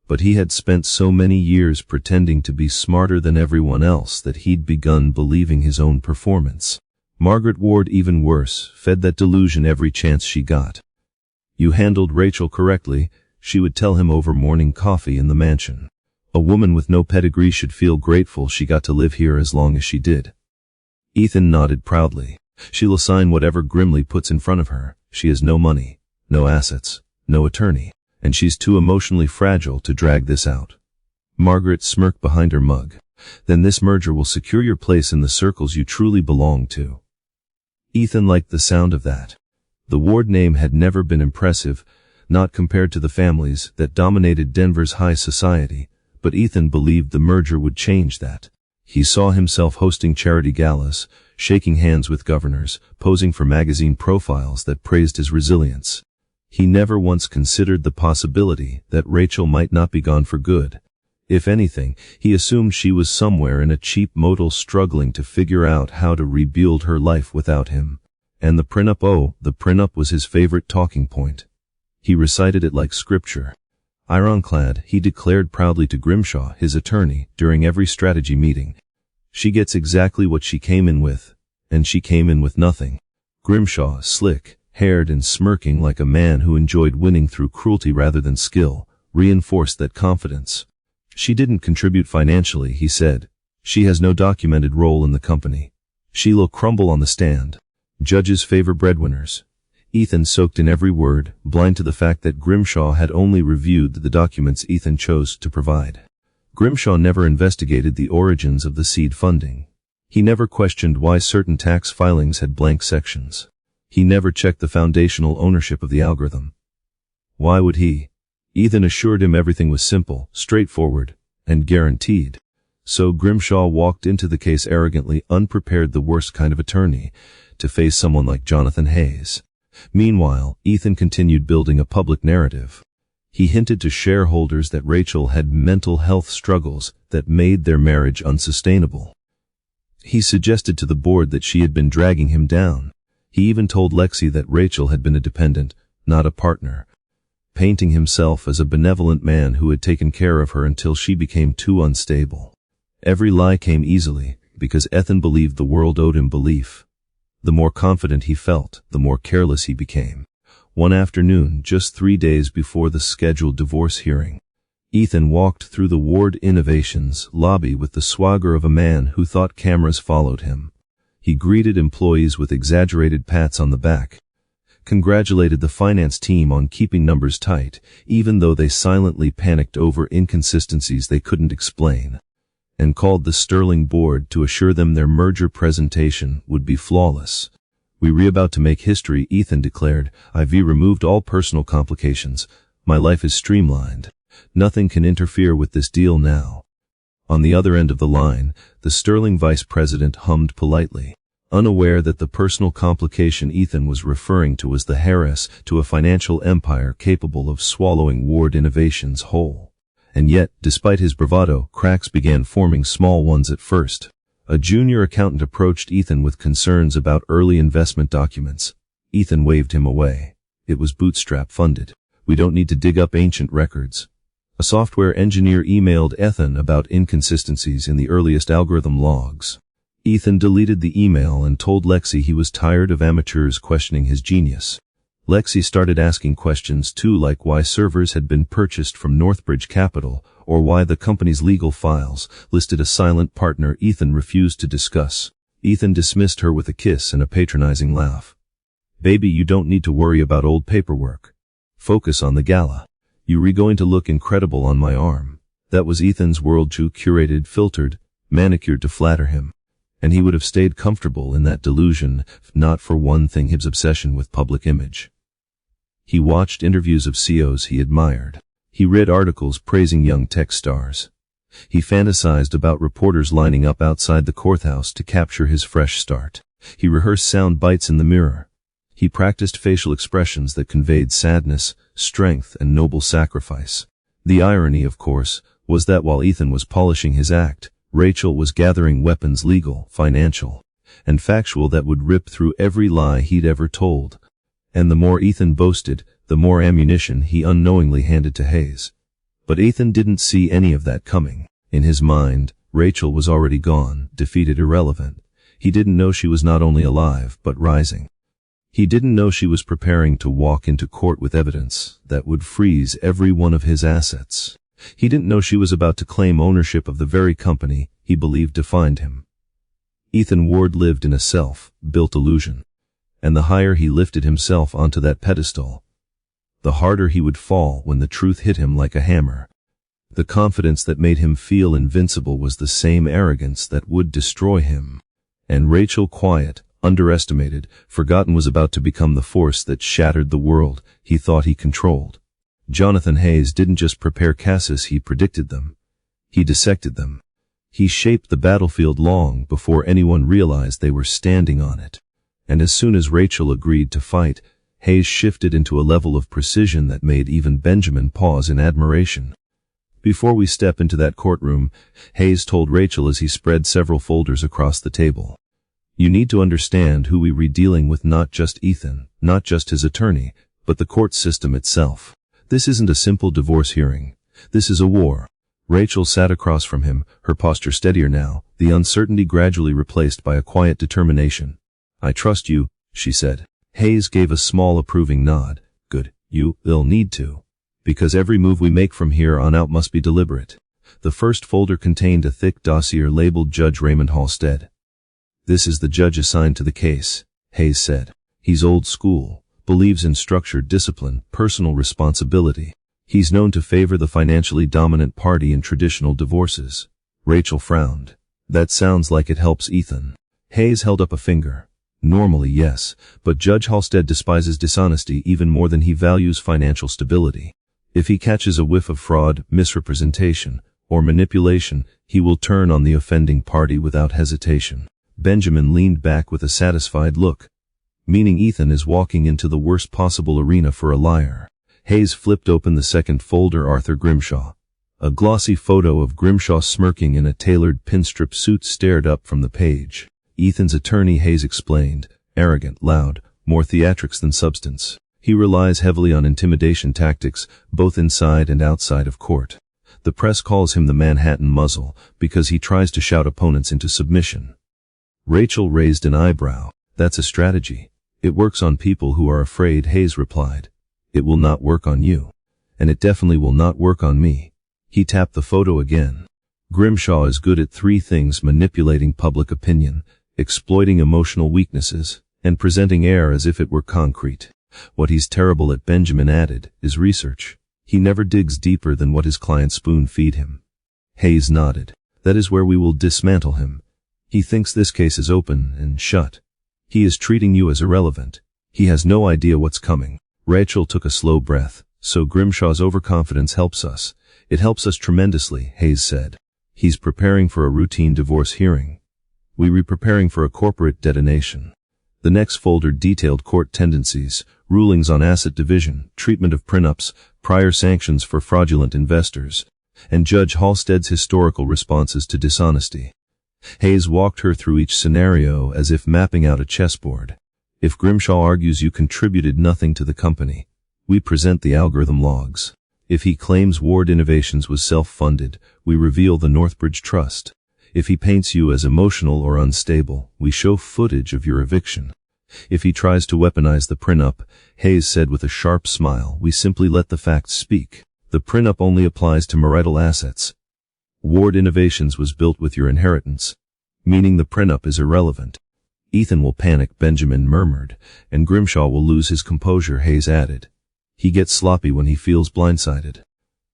But he had spent so many years pretending to be smarter than everyone else that he'd begun believing his own performance. Margaret Ward, even worse, fed that delusion every chance she got. You handled Rachel correctly, she would tell him over morning coffee in the mansion. A woman with no pedigree should feel grateful she got to live here as long as she did. Ethan nodded proudly. She'll sign whatever Grimley puts in front of her. She has no money, no assets, no attorney, and she's too emotionally fragile to drag this out. Margaret smirked behind her mug. Then this merger will secure your place in the circles you truly belong to. Ethan liked the sound of that. The Ward name had never been impressive, not compared to the families that dominated Denver's high society, but Ethan believed the merger would change that. He saw himself hosting charity galas, shaking hands with governors, posing for magazine profiles that praised his resilience. He never once considered the possibility that Rachel might not be gone for good. If anything, he assumed she was somewhere in a cheap motel struggling to figure out how to rebuild her life without him. And the prenup was his favorite talking point. He recited it like scripture. Ironclad, he declared proudly to Grimshaw, his attorney, during every strategy meeting. She gets exactly what she came in with, and she came in with nothing. Grimshaw, slick-haired and smirking like a man who enjoyed winning through cruelty rather than skill, reinforced that confidence. She didn't contribute financially, he said. She has no documented role in the company. She'll crumble on the stand. Judges favor breadwinners. Ethan soaked in every word, blind to the fact that Grimshaw had only reviewed the documents Ethan chose to provide. Grimshaw never investigated the origins of the seed funding. He never questioned why certain tax filings had blank sections. He never checked the foundational ownership of the algorithm. Why would he? Ethan assured him everything was simple, straightforward, and guaranteed. So Grimshaw walked into the case arrogantly unprepared, the worst kind of attorney, to face someone like Jonathan Hayes. Meanwhile, Ethan continued building a public narrative. He hinted to shareholders that Rachel had mental health struggles that made their marriage unsustainable. He suggested to the board that she had been dragging him down. He even told Lexi that Rachel had been a dependent, not a partner, painting himself as a benevolent man who had taken care of her until she became too unstable. Every lie came easily, because Ethan believed the world owed him belief. The more confident he felt, the more careless he became. One afternoon, just 3 days before the scheduled divorce hearing, Ethan walked through the Ward Innovations lobby with the swagger of a man who thought cameras followed him. He greeted employees with exaggerated pats on the back, congratulated the finance team on keeping numbers tight, even though they silently panicked over inconsistencies they couldn't explain, and called the Sterling board to assure them their merger presentation would be flawless. We're about to make history, Ethan declared. I've removed all personal complications. My life is streamlined. Nothing can interfere with this deal now. On the other end of the line, the Sterling vice president hummed politely. unaware that the personal complication Ethan was referring to was the heiress to a financial empire capable of swallowing Ward Innovations whole. And yet, despite his bravado, cracks began forming, small ones at first. A junior accountant approached Ethan with concerns about early investment documents. Ethan waved him away. It was bootstrap funded. We don't need to dig up ancient records. A software engineer emailed Ethan about inconsistencies in the earliest algorithm logs. Ethan deleted the email and told Lexi he was tired of amateurs questioning his genius. Lexi started asking questions too, like why servers had been purchased from Northbridge Capital, or why the company's legal files listed a silent partner Ethan refused to discuss. Ethan dismissed her with a kiss and a patronizing laugh. "Baby, you don't need to worry about old paperwork. Focus on the gala. You're going to look incredible on my arm." That was Ethan's worldview, curated, filtered, manicured to flatter him. And he would have stayed comfortable in that delusion, if not for one thing: his obsession with public image. He watched interviews of CEOs he admired. He read articles praising young tech stars. He fantasized about reporters lining up outside the courthouse to capture his fresh start. He rehearsed sound bites in the mirror. He practiced facial expressions that conveyed sadness, strength, and noble sacrifice. The irony, of course, was that while Ethan was polishing his act, Rachel was gathering weapons, legal, financial, and factual, that would rip through every lie he'd ever told. And the more Ethan boasted, the more ammunition he unknowingly handed to Hayes. But Ethan didn't see any of that coming. In his mind, Rachel was already gone, defeated, irrelevant. He didn't know she was not only alive, but rising. He didn't know she was preparing to walk into court with evidence that would freeze every one of his assets. He didn't know she was about to claim ownership of the very company he believed defined him. Ethan Ward lived in a self-built illusion. And the higher he lifted himself onto that pedestal, the harder he would fall when the truth hit him like a hammer. The confidence that made him feel invincible was the same arrogance that would destroy him. And Rachel, quiet, underestimated, forgotten, was about to become the force that shattered the world he thought he controlled. Jonathan Hayes didn't just prepare cases, he predicted them. He dissected them. He shaped the battlefield long before anyone realized they were standing on it. And as soon as Rachel agreed to fight, Hayes shifted into a level of precision that made even Benjamin pause in admiration. "Before we step into that courtroom," Hayes told Rachel as he spread several folders across the table, "you need to understand who we're dealing with, not just Ethan, not just his attorney, but the court system itself. This isn't a simple divorce hearing. This is a war." Rachel sat across from him, her posture steadier now, the uncertainty gradually replaced by a quiet determination. "I trust you," she said. Hayes gave a small approving nod. "Good, you'll need to. Because every move we make from here on out must be deliberate." The first folder contained a thick dossier labeled Judge Raymond Halstead. "This is the judge assigned to the case," Hayes said. "He's old school, believes in structured discipline, personal responsibility. He's known to favor the financially dominant party in traditional divorces." Rachel frowned. "That sounds like it helps Ethan." Hayes held up a finger. "Normally, yes, but Judge Halstead despises dishonesty even more than he values financial stability. If he catches a whiff of fraud, misrepresentation, or manipulation, he will turn on the offending party without hesitation." Benjamin leaned back with a satisfied look. "Meaning Ethan is walking into the worst possible arena for a liar." Hayes flipped open the second folder, Arthur Grimshaw. A glossy photo of Grimshaw smirking in a tailored pinstrip suit stared up from the page. "Ethan's attorney," Hayes explained, "arrogant, loud, more theatrics than substance. He relies heavily on intimidation tactics, both inside and outside of court. The press calls him the Manhattan Muzzle because he tries to shout opponents into submission." Rachel raised an eyebrow. "That's a strategy. It works on people who are afraid," Hayes replied. "It will not work on you. And it definitely will not work on me." He tapped the photo again. "Grimshaw is good at three things: manipulating public opinion, exploiting emotional weaknesses, and presenting air as if it were concrete. What he's terrible at," Benjamin added, "is research. He never digs deeper than what his clients spoon-feed him." Hayes nodded. "That is where we will dismantle him. He thinks this case is open and shut. He is treating you as irrelevant. He has no idea what's coming." Rachel took a slow breath. "So Grimshaw's overconfidence helps us." "It helps us tremendously," Hayes said. "He's preparing for a routine divorce hearing. We were preparing for a corporate detonation. The next folder detailed court tendencies, rulings on asset division, treatment of prenups, prior sanctions for fraudulent investors, and Judge Halstead's historical responses to dishonesty. Hayes walked her through each scenario as if mapping out a chessboard. If Grimshaw argues you contributed nothing to the company, we present the algorithm logs. If he claims Ward Innovations was self-funded, we reveal the Northbridge Trust. If he paints you as emotional or unstable, we show footage of your eviction. If he tries to weaponize the prenup, Hayes said with a sharp smile, we simply let the facts speak. The prenup only applies to marital assets. Ward Innovations was built with your inheritance, meaning the prenup is irrelevant. Ethan will panic, Benjamin murmured, and Grimshaw will lose his composure, Hayes added. He gets sloppy when he feels blindsided.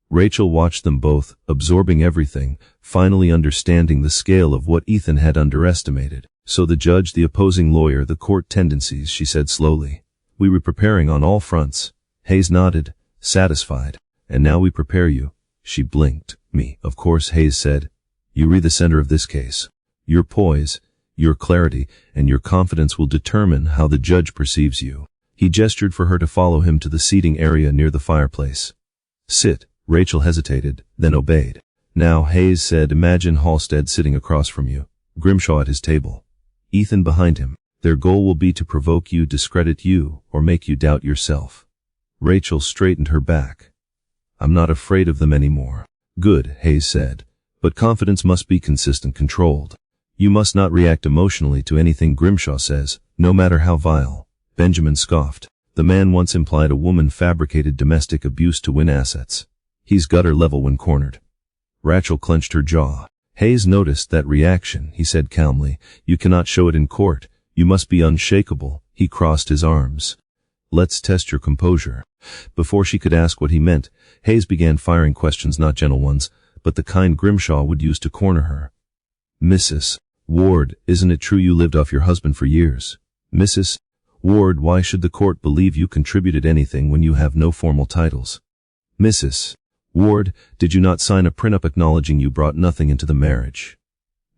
Rachel watched them both, absorbing everything, finally understanding the scale of what Ethan had underestimated. So the judge, the opposing lawyer, the court tendencies, she said slowly. We were preparing on all fronts. Hayes nodded, satisfied. And now we prepare you. She blinked. Me, of course, Hayes said. You read the center of this case. Your poise, your clarity, and your confidence will determine how the judge perceives you. He gestured for her to follow him to the seating area near the fireplace. Sit. Rachel hesitated, then obeyed. Now, Hayes said, imagine Halstead sitting across from you, Grimshaw at his table, Ethan behind him. Their goal will be to provoke you, discredit you, or make you doubt yourself. Rachel straightened her back. I'm not afraid of them anymore. Good, Hayes said. But confidence must be consistent, controlled. You must not react emotionally to anything Grimshaw says, no matter how vile. Benjamin scoffed. The man once implied a woman fabricated domestic abuse to win assets. He's gutter level when cornered. Rachel clenched her jaw. Hayes noticed that reaction. He said calmly, you cannot show it in court. You must be unshakable. He crossed his arms. Let's test your composure. Before she could ask what he meant, Hayes began firing questions, not gentle ones, but the kind Grimshaw would use to corner her. Mrs. Ward, isn't it true you lived off your husband for years? Mrs. Ward, why should the court believe you contributed anything when you have no formal titles? Mrs. Ward, did you not sign a prenup acknowledging you brought nothing into the marriage?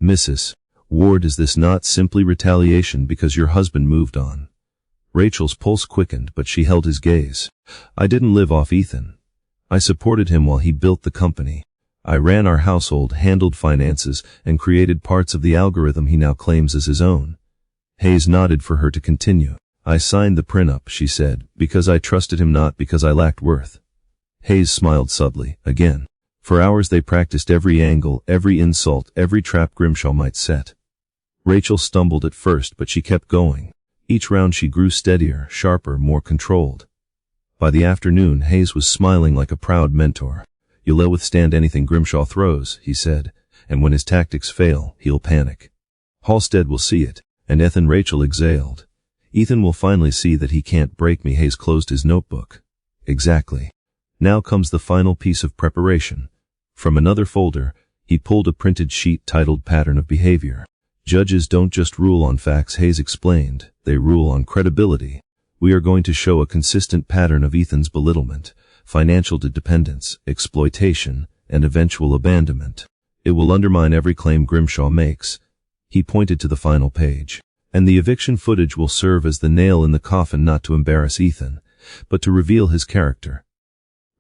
Mrs. Ward, is this not simply retaliation because your husband moved on? Rachel's pulse quickened, but she held his gaze. I didn't live off Ethan. I supported him while he built the company. I ran our household, handled finances, and created parts of the algorithm he now claims as his own. Hayes nodded for her to continue. I signed the prenup, she said, because I trusted him, not because I lacked worth. Hayes smiled subtly, again. For hours they practiced every angle, every insult, every trap Grimshaw might set. Rachel stumbled at first, but she kept going. Each round she grew steadier, sharper, more controlled. By the afternoon, Hayes was smiling like a proud mentor. You'll withstand anything Grimshaw throws, he said, and when his tactics fail, he'll panic. Halstead will see it, and Ethan. Rachel exhaled. Ethan will finally see that he can't break me. Hayes closed his notebook. Exactly. Now comes the final piece of preparation. From another folder, he pulled a printed sheet titled Pattern of Behavior. Judges don't just rule on facts, Hayes explained. They rule on credibility. We are going to show a consistent pattern of Ethan's belittlement, financial dependence, exploitation, and eventual abandonment. It will undermine every claim Grimshaw makes. He pointed to the final page. And the eviction footage will serve as the nail in the coffin, not to embarrass Ethan, but to reveal his character.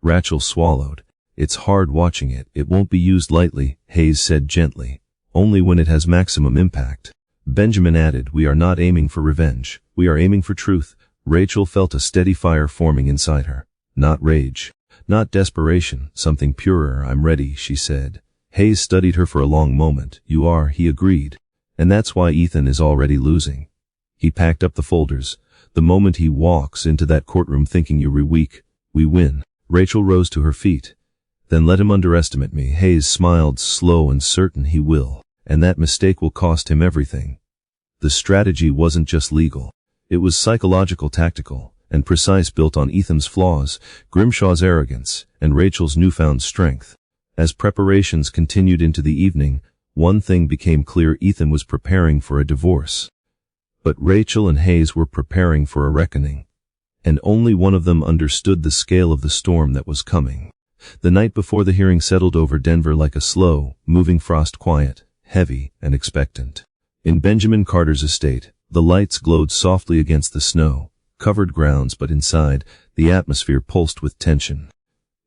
Rachel swallowed. It's hard watching it. It won't be used lightly, Hayes said gently. Only when it has maximum impact. Benjamin added, we are not aiming for revenge. We are aiming for truth. Rachel felt a steady fire forming inside her. Not rage. Not desperation. Something purer. I'm ready, she said. Hayes studied her for a long moment. You are, he agreed. And that's why Ethan is already losing. He packed up the folders. The moment he walks into that courtroom thinking you're weak, we win. Rachel rose to her feet. Then let him underestimate me. Hayes smiled, slow and certain. He will. And that mistake will cost him everything. The strategy wasn't just legal. It was psychological, tactical, and precise, built on Ethan's flaws, Grimshaw's arrogance, and Rachel's newfound strength. As preparations continued into the evening, one thing became clear: Ethan was preparing for a divorce. But Rachel and Hayes were preparing for a reckoning. And only one of them understood the scale of the storm that was coming. The night before the hearing settled over Denver like a slow, moving frost, quiet, heavy, and expectant. In Benjamin Carter's estate, the lights glowed softly against the snow-covered grounds, but inside, the atmosphere pulsed with tension.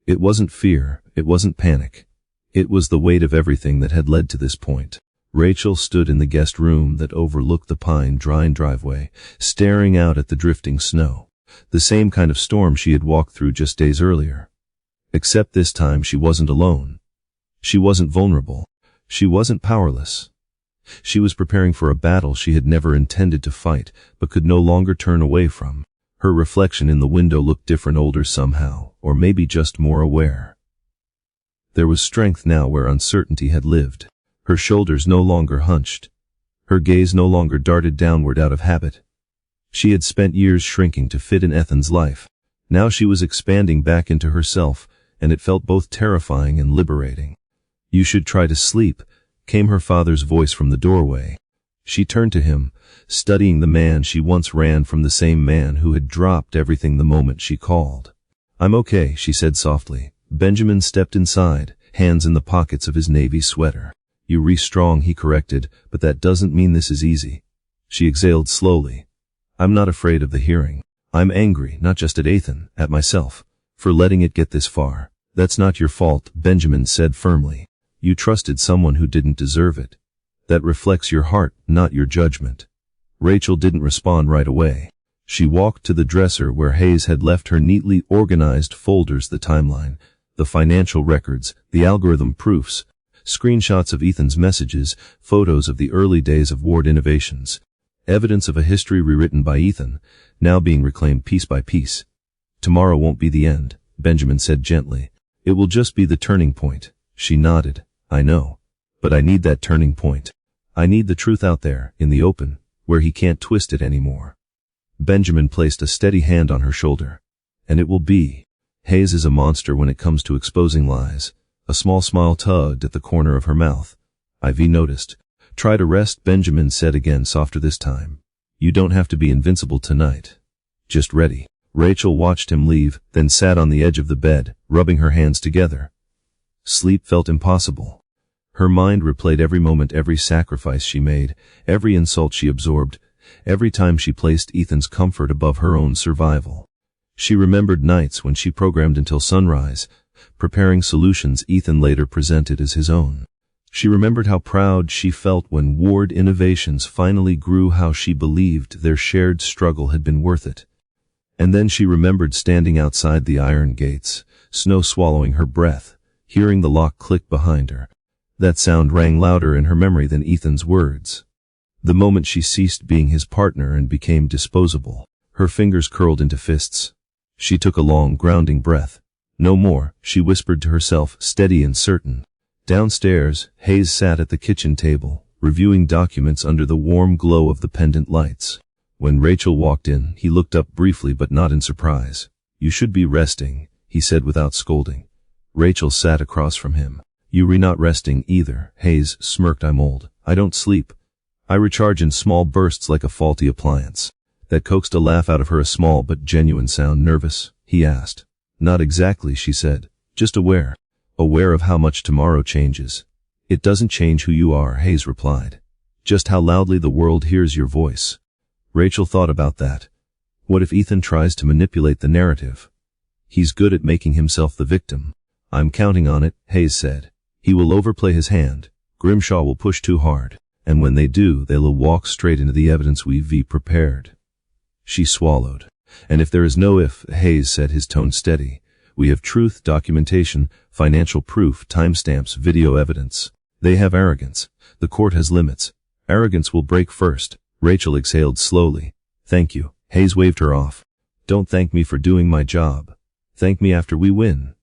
It wasn't fear, it wasn't panic. It was the weight of everything that had led to this point. Rachel stood in the guest room that overlooked the pine-lined driveway, staring out at the drifting snow. The same kind of storm she had walked through just days earlier. Except this time she wasn't alone. She wasn't vulnerable. She wasn't powerless. She was preparing for a battle she had never intended to fight, but could no longer turn away from. Her reflection in the window looked different, older somehow, or maybe just more aware. There was strength now where uncertainty had lived. Her shoulders no longer hunched. Her gaze no longer darted downward out of habit. She had spent years shrinking to fit in Ethan's life. Now she was expanding back into herself, and it felt both terrifying and liberating. "You should try to sleep," came her father's voice from the doorway. She turned to him, studying the man she once ran from, the same man who had dropped everything the moment she called. "I'm okay," she said softly. Benjamin stepped inside, hands in the pockets of his navy sweater. "You're strong," he corrected, "but that doesn't mean this is easy." She exhaled slowly. "I'm not afraid of the hearing. I'm angry, not just at Ethan, at myself, for letting it get this far." "That's not your fault," Benjamin said firmly. "You trusted someone who didn't deserve it. That reflects your heart, not your judgment." Rachel didn't respond right away. She walked to the dresser where Hayes had left her neatly organized folders, the timeline, the financial records, the algorithm proofs, screenshots of Ethan's messages, photos of the early days of Ward Innovations, evidence of a history rewritten by Ethan, now being reclaimed piece by piece. "Tomorrow won't be the end," Benjamin said gently. "It will just be the turning point." She nodded. "I know. But I need that turning point. I need the truth out there, in the open, where he can't twist it anymore." Benjamin placed a steady hand on her shoulder. "And it will be. Hayes is a monster when it comes to exposing lies." A small smile tugged at the corner of her mouth. "Ivy noticed." "Try to rest," Benjamin said again, softer this time. "You don't have to be invincible tonight. Just ready." Rachel watched him leave, then sat on the edge of the bed, rubbing her hands together. Sleep felt impossible. Her mind replayed every moment, every sacrifice she made, every insult she absorbed, every time she placed Ethan's comfort above her own survival. She remembered nights when she programmed until sunrise, preparing solutions Ethan later presented as his own. She remembered how proud she felt when Ward Innovations finally grew, how she believed their shared struggle had been worth it. And then she remembered standing outside the iron gates, snow swallowing her breath, hearing the lock click behind her. That sound rang louder in her memory than Ethan's words. The moment she ceased being his partner and became disposable, her fingers curled into fists. She took a long, grounding breath. "No more," she whispered to herself, steady and certain. Downstairs, Hayes sat at the kitchen table, reviewing documents under the warm glow of the pendant lights. When Rachel walked in, he looked up briefly, but not in surprise. "You should be resting," he said without scolding. Rachel sat across from him. "You're not resting either," Hayes smirked. "I'm old. I don't sleep. I recharge in small bursts like a faulty appliance." That coaxed a laugh out of her, a small but genuine sound. "Nervous?" he asked. "Not exactly," she said. "Just aware. Aware of how much tomorrow changes." "It doesn't change who you are," Hayes replied. "Just how loudly the world hears your voice." Rachel thought about that. What if Ethan tries to manipulate the narrative? He's good at making himself the victim. "I'm counting on it," Hayes said. "He will overplay his hand. Grimshaw will push too hard. And when they do, they'll walk straight into the evidence we've prepared." She swallowed. "And if there is no if," Hayes said, his tone steady, "we have truth, documentation, financial proof, timestamps, video evidence. They have arrogance. The court has limits. Arrogance will break first." Rachel exhaled slowly. "Thank you." Hayes waved her off. "Don't thank me for doing my job. Thank me after we win."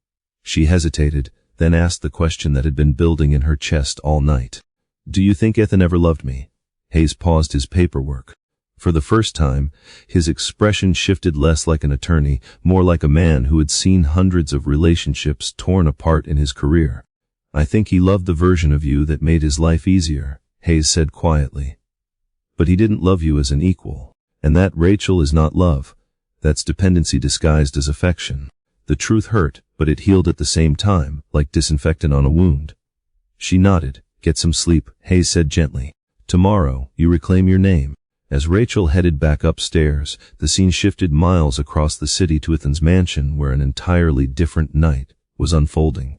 She hesitated, then asked the question that had been building in her chest all night. "Do you think Ethan ever loved me?" Hayes paused his paperwork. For the first time, his expression shifted, less like an attorney, more like a man who had seen hundreds of relationships torn apart in his career. "I think he loved the version of you that made his life easier," Hayes said quietly. "But he didn't love you as an equal. And that, Rachel, is not love. That's dependency disguised as affection." The truth hurt, but it healed at the same time, like disinfectant on a wound. She nodded. "Get some sleep," Hayes said gently. Tomorrow, you reclaim your name. As Rachel headed back upstairs, the scene shifted miles across the city to Ethan's mansion, where an entirely different night was unfolding.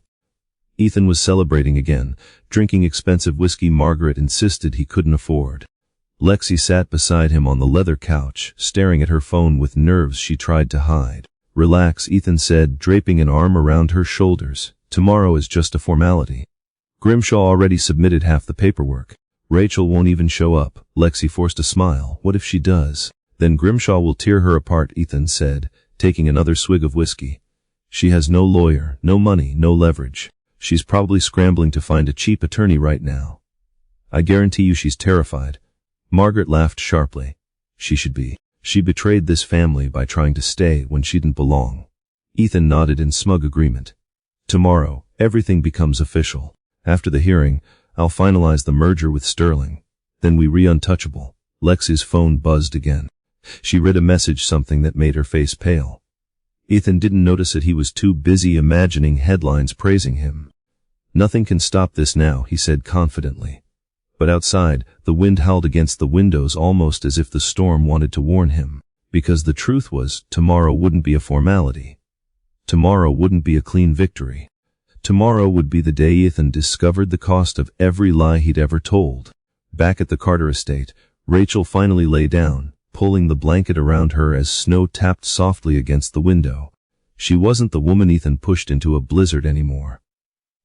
Ethan was celebrating again, drinking expensive whiskey Margaret insisted he couldn't afford. Lexi sat beside him on the leather couch, staring at her phone with nerves she tried to hide. Relax, Ethan said, draping an arm around her shoulders. Tomorrow is just a formality. Grimshaw already submitted half the paperwork. Rachel won't even show up. Lexi forced a smile. What if she does? Then Grimshaw will tear her apart, Ethan said, taking another swig of whiskey. She has no lawyer, no money, no leverage. She's probably scrambling to find a cheap attorney right now. I guarantee you she's terrified. Margaret laughed sharply. She should be. She betrayed this family by trying to stay when she didn't belong. Ethan nodded in smug agreement. Tomorrow, everything becomes official. After the hearing, I'll finalize the merger with Sterling. Then we re-untouchable. Lexi's phone buzzed again. She read a message, something that made her face pale. Ethan didn't notice it. He was too busy imagining headlines praising him. Nothing can stop this now, he said confidently. But outside, the wind howled against the windows almost as if the storm wanted to warn him. Because the truth was, tomorrow wouldn't be a formality. Tomorrow wouldn't be a clean victory. Tomorrow would be the day Ethan discovered the cost of every lie he'd ever told. Back at the Carter estate, Rachel finally lay down, pulling the blanket around her as snow tapped softly against the window. She wasn't the woman Ethan pushed into a blizzard anymore.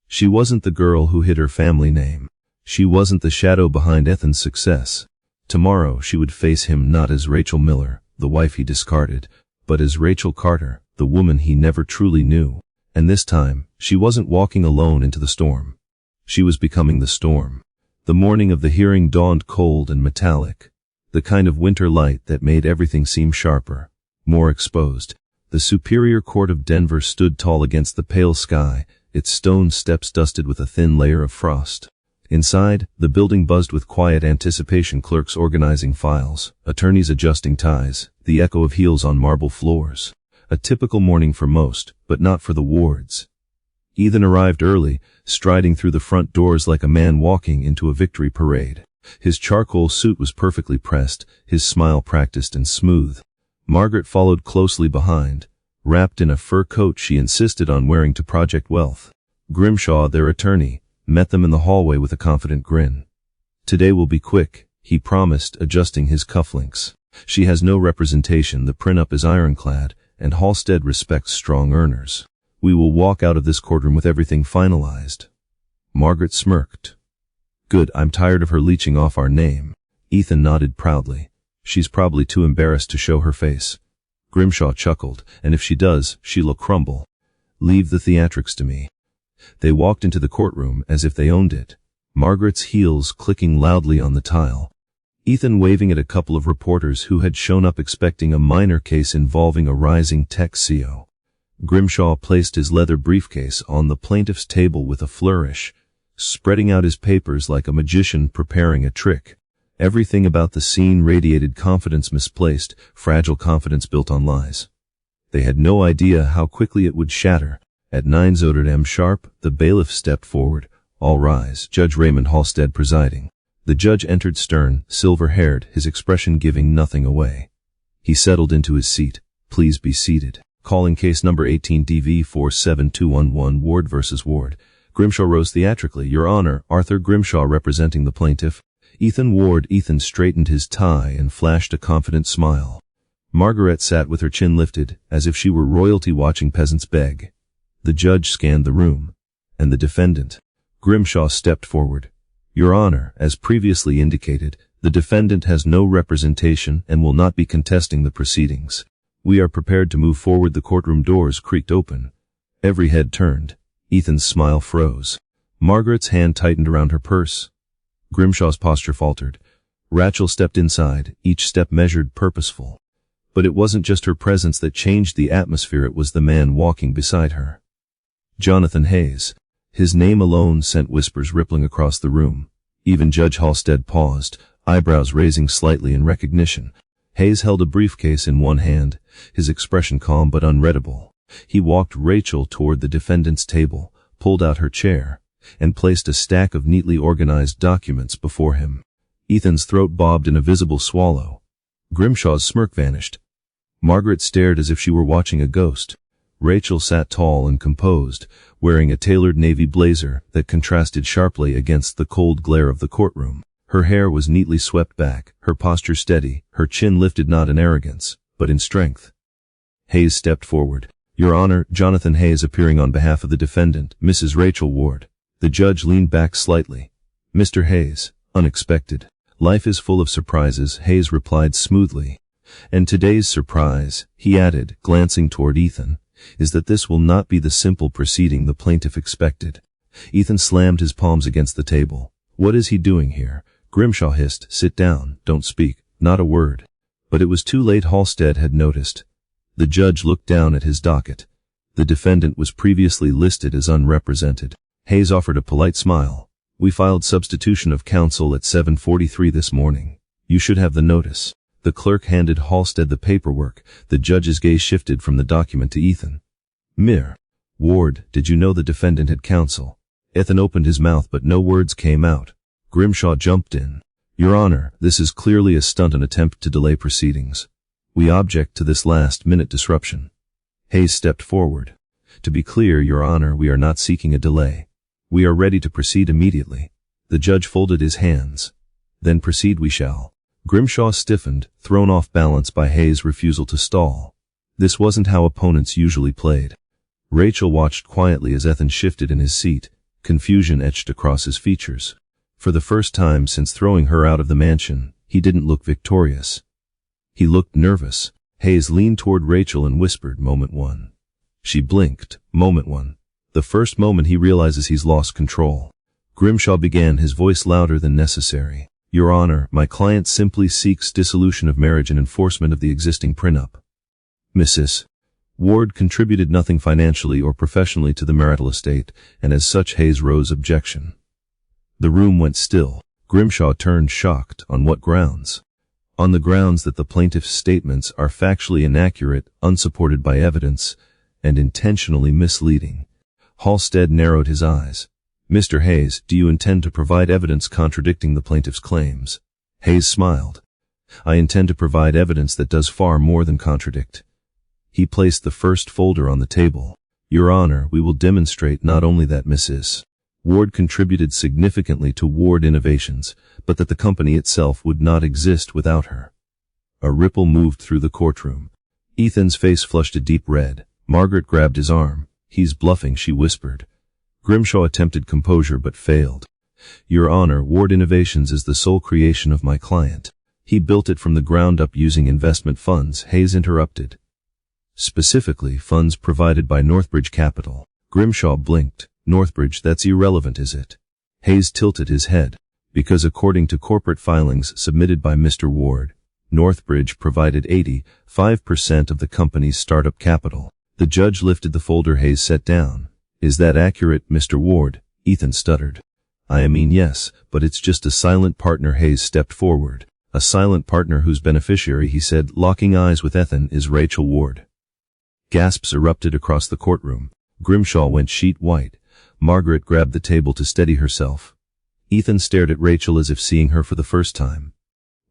She wasn't the girl who hid her family name. She wasn't the shadow behind Ethan's success. Tomorrow she would face him not as Rachel Miller, the wife he discarded, but as Rachel Carter, the woman he never truly knew. And this time, she wasn't walking alone into the storm. She was becoming the storm. The morning of the hearing dawned cold and metallic. The kind of winter light that made everything seem sharper, more exposed. The Superior Court of Denver stood tall against the pale sky, its stone steps dusted with a thin layer of frost. Inside, the building buzzed with quiet anticipation, clerks organizing files, attorneys adjusting ties, the echo of heels on marble floors. A typical morning for most, but not for the Wards. Ethan arrived early, striding through the front doors like a man walking into a victory parade. His charcoal suit was perfectly pressed, his smile practiced and smooth. Margaret followed closely behind, wrapped in a fur coat she insisted on wearing to Project Wealth. Grimshaw, their attorney, met them in the hallway with a confident grin. Today will be quick, he promised, adjusting his cufflinks. She has no representation, the prenup is ironclad, and Halstead respects strong earners. We will walk out of this courtroom with everything finalized. Margaret smirked. Good, I'm tired of her leeching off our name. Ethan nodded proudly. She's probably too embarrassed to show her face. Grimshaw chuckled, and if she does, she'll crumble. Leave the theatrics to me. They walked into the courtroom as if they owned it. Margaret's heels clicking loudly on the tile. Ethan waving at a couple of reporters who had shown up expecting a minor case involving a rising tech CEO. Grimshaw placed his leather briefcase on the plaintiff's table with a flourish, spreading out his papers like a magician preparing a trick. Everything about the scene radiated confidence, misplaced, fragile confidence built on lies. They had no idea how quickly it would shatter. At 9:00 am sharp, the bailiff stepped forward. All rise. Judge Raymond Halstead presiding. The judge entered stern, silver-haired, his expression giving nothing away. He settled into his seat. Please be seated. Calling case number 18 DV 47211 Ward versus Ward. Grimshaw rose theatrically. Your Honor, Arthur Grimshaw representing the plaintiff. Ethan Ward. Ethan straightened his tie and flashed a confident smile. Margaret sat with her chin lifted, as if she were royalty watching peasants beg. The judge scanned the room. And the defendant. Grimshaw stepped forward. Your Honor, as previously indicated, the defendant has no representation and will not be contesting the proceedings. We are prepared to move forward. The courtroom doors creaked open. Every head turned. Ethan's smile froze. Margaret's hand tightened around her purse. Grimshaw's posture faltered. Rachel stepped inside, each step measured, purposeful. But it wasn't just her presence that changed the atmosphere, it was the man walking beside her. Jonathan Hayes. His name alone sent whispers rippling across the room. Even Judge Halstead paused, eyebrows raising slightly in recognition. Hayes held a briefcase in one hand, his expression calm but unreadable. He walked Rachel toward the defendant's table, pulled out her chair, and placed a stack of neatly organized documents before him. Ethan's throat bobbed in a visible swallow. Grimshaw's smirk vanished. Margaret stared as if she were watching a ghost. Rachel sat tall and composed, wearing a tailored navy blazer that contrasted sharply against the cold glare of the courtroom. Her hair was neatly swept back, her posture steady, her chin lifted not in arrogance, but in strength. Hayes stepped forward. Your Honor, Jonathan Hayes appearing on behalf of the defendant, Mrs. Rachel Ward. The judge leaned back slightly. Mr. Hayes, unexpected. Life is full of surprises, Hayes replied smoothly. And today's surprise, he added, glancing toward Ethan, is that this will not be the simple proceeding the plaintiff expected. Ethan slammed his palms against the table. What is he doing here? Grimshaw hissed, sit down, don't speak, not a word. But it was too late. Halstead had noticed. The judge looked down at his docket. The defendant was previously listed as unrepresented. Hayes offered a polite smile. We filed substitution of counsel at 7:43 this morning. You should have the notice. The clerk handed Halstead the paperwork. The judge's gaze shifted from the document to Ethan. Mir. Ward, did you know the defendant had counsel? Ethan opened his mouth but no words came out. Grimshaw jumped in. Your Honor, this is clearly a stunt, an attempt to delay proceedings. We object to this last-minute disruption. Hayes stepped forward. To be clear, Your Honor, we are not seeking a delay. We are ready to proceed immediately. The judge folded his hands. Then proceed we shall. Grimshaw stiffened, thrown off balance by Hayes' refusal to stall. This wasn't how opponents usually played. Rachel watched quietly as Ethan shifted in his seat, confusion etched across his features. For the first time since throwing her out of the mansion, he didn't look victorious. He looked nervous. Hayes leaned toward Rachel and whispered, Moment 1. She blinked. Moment 1. The first moment he realizes he's lost control. Grimshaw began, his voice louder than necessary. Your Honor, my client simply seeks dissolution of marriage and enforcement of the existing prenup. Mrs. Ward contributed nothing financially or professionally to the marital estate, and as such Hayes rose objection. The room went still. Grimshaw turned, shocked. On what grounds? On the grounds that the plaintiff's statements are factually inaccurate, unsupported by evidence, and intentionally misleading. Halstead narrowed his eyes. Mr. Hayes, do you intend to provide evidence contradicting the plaintiff's claims? Hayes smiled. I intend to provide evidence that does far more than contradict. He placed the first folder on the table. Your Honor, we will demonstrate not only that Mrs. Ward contributed significantly to Ward Innovations, but that the company itself would not exist without her. A ripple moved through the courtroom. Ethan's face flushed a deep red. Margaret grabbed his arm. He's bluffing, she whispered. Grimshaw attempted composure but failed. Your Honor, Ward Innovations is the sole creation of my client. He built it from the ground up using investment funds, Hayes interrupted. Specifically, funds provided by Northbridge Capital. Grimshaw blinked. Northbridge, that's irrelevant, is it? Hayes tilted his head. Because according to corporate filings submitted by Mr. Ward, Northbridge provided 85% of the company's startup capital. The judge lifted the folder Hayes set down. Is that accurate, Mr. Ward? Ethan stuttered. I mean, yes, but it's just a silent partner. Hayes stepped forward. A silent partner whose beneficiary, he said, locking eyes with Ethan, is Rachel Ward. Gasps erupted across the courtroom. Grimshaw went sheet white. Margaret grabbed the table to steady herself. Ethan stared at Rachel as if seeing her for the first time.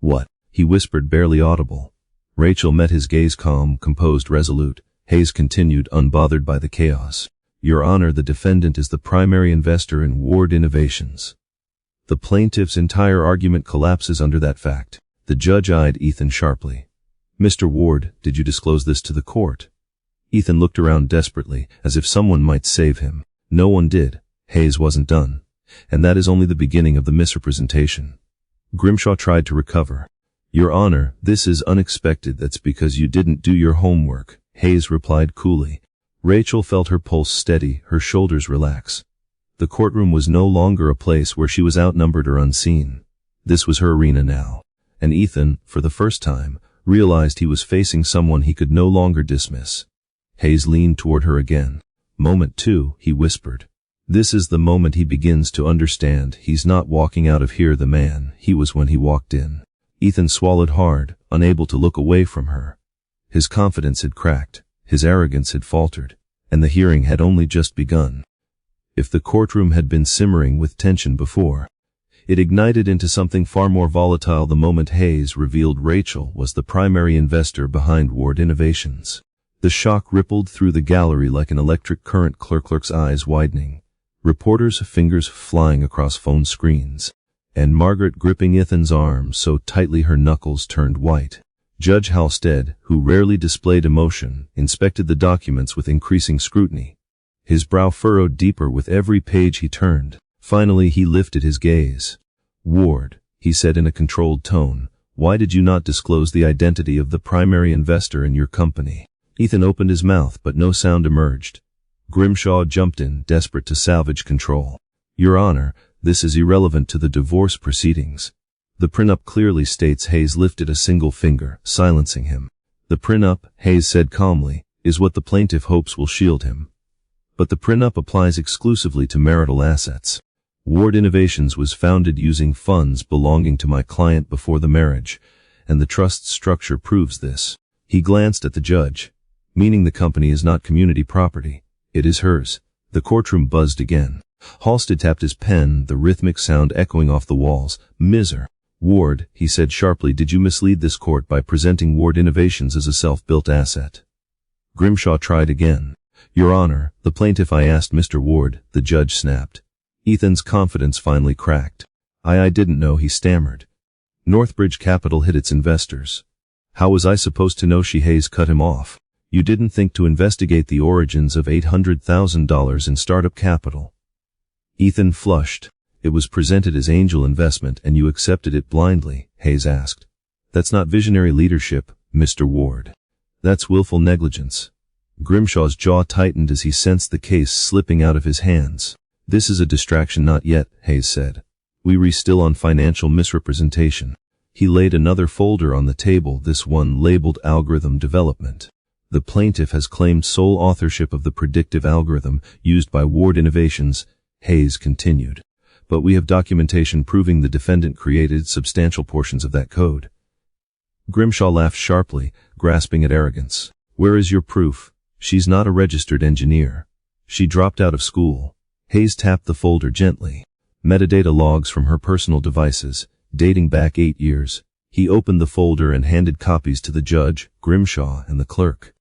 What? He whispered, barely audible. Rachel met his gaze, calm, composed, resolute. Hayes continued, unbothered by the chaos. Your Honor, the defendant is the primary investor in Ward Innovations. The plaintiff's entire argument collapses under that fact. The judge eyed Ethan sharply. Mr. Ward, did you disclose this to the court? Ethan looked around desperately, as if someone might save him. No one did. Hayes wasn't done. And that is only the beginning of the misrepresentation. Grimshaw tried to recover. Your Honor, this is unexpected. That's because you didn't do your homework, Hayes replied coolly. Rachel felt her pulse steady, her shoulders relax. The courtroom was no longer a place where she was outnumbered or unseen. This was her arena now. And Ethan, for the first time, realized he was facing someone he could no longer dismiss. Hayes leaned toward her again. Moment 2, he whispered. This is the moment he begins to understand he's not walking out of here the man he was when he walked in. Ethan swallowed hard, unable to look away from her. His confidence had cracked, his arrogance had faltered, and the hearing had only just begun. If the courtroom had been simmering with tension before, It ignited into something far more volatile the moment Hayes revealed Rachel was the primary investor behind Ward Innovations. The shock rippled through the gallery like an electric current, clerk's eyes widening, reporters' fingers flying across phone screens, and Margaret gripping Ethan's arm so tightly her knuckles turned white. Judge Halstead, who rarely displayed emotion, inspected the documents with increasing scrutiny. His brow furrowed deeper with every page he turned. Finally, he lifted his gaze. "Ward," he said in a controlled tone, "why did you not disclose the identity of the primary investor in your company?" Ethan opened his mouth, but no sound emerged. Grimshaw jumped in, desperate to salvage control. "Your Honor, this is irrelevant to the divorce proceedings." The prenup clearly states. Hayes lifted a single finger, silencing him. "The prenup," Hayes said calmly, "is what the plaintiff hopes will shield him. But the prenup applies exclusively to marital assets. Ward Innovations was founded using funds belonging to my client before the marriage, and the trust structure proves this." He glanced at the judge. "Meaning the company is not community property. It is hers." The courtroom buzzed again. Halstead tapped his pen, the rhythmic sound echoing off the walls. "Miser. Ward," he said sharply, "did you mislead this court by presenting Ward Innovations as a self-built asset?" Grimshaw tried again. "Your Honor, the plaintiff I asked Mr. Ward," the judge snapped. Ethan's confidence finally cracked. I didn't know," he stammered. "Northbridge Capital hit its investors. How was I supposed to know?" Hayes cut him off. "You didn't think to investigate the origins of $800,000 in startup capital." Ethan flushed. "It was presented as angel investment and you accepted it blindly," Hayes asked. "That's not visionary leadership, Mr. Ward. That's willful negligence." Grimshaw's jaw tightened as he sensed the case slipping out of his hands. "This is a distraction, not yet," Hayes said. "We're still on financial misrepresentation." He laid another folder on the table, this one labeled Algorithm Development. "The plaintiff has claimed sole authorship of the predictive algorithm used by Ward Innovations," Hayes continued. "But we have documentation proving the defendant created substantial portions of that code." Grimshaw laughed sharply, grasping at arrogance. "Where is your proof? She's not a registered engineer. She dropped out of school." Hayes tapped the folder gently. "Metadata logs from her personal devices, dating back 8 years. He opened the folder and handed copies to the judge, Grimshaw, and the clerk.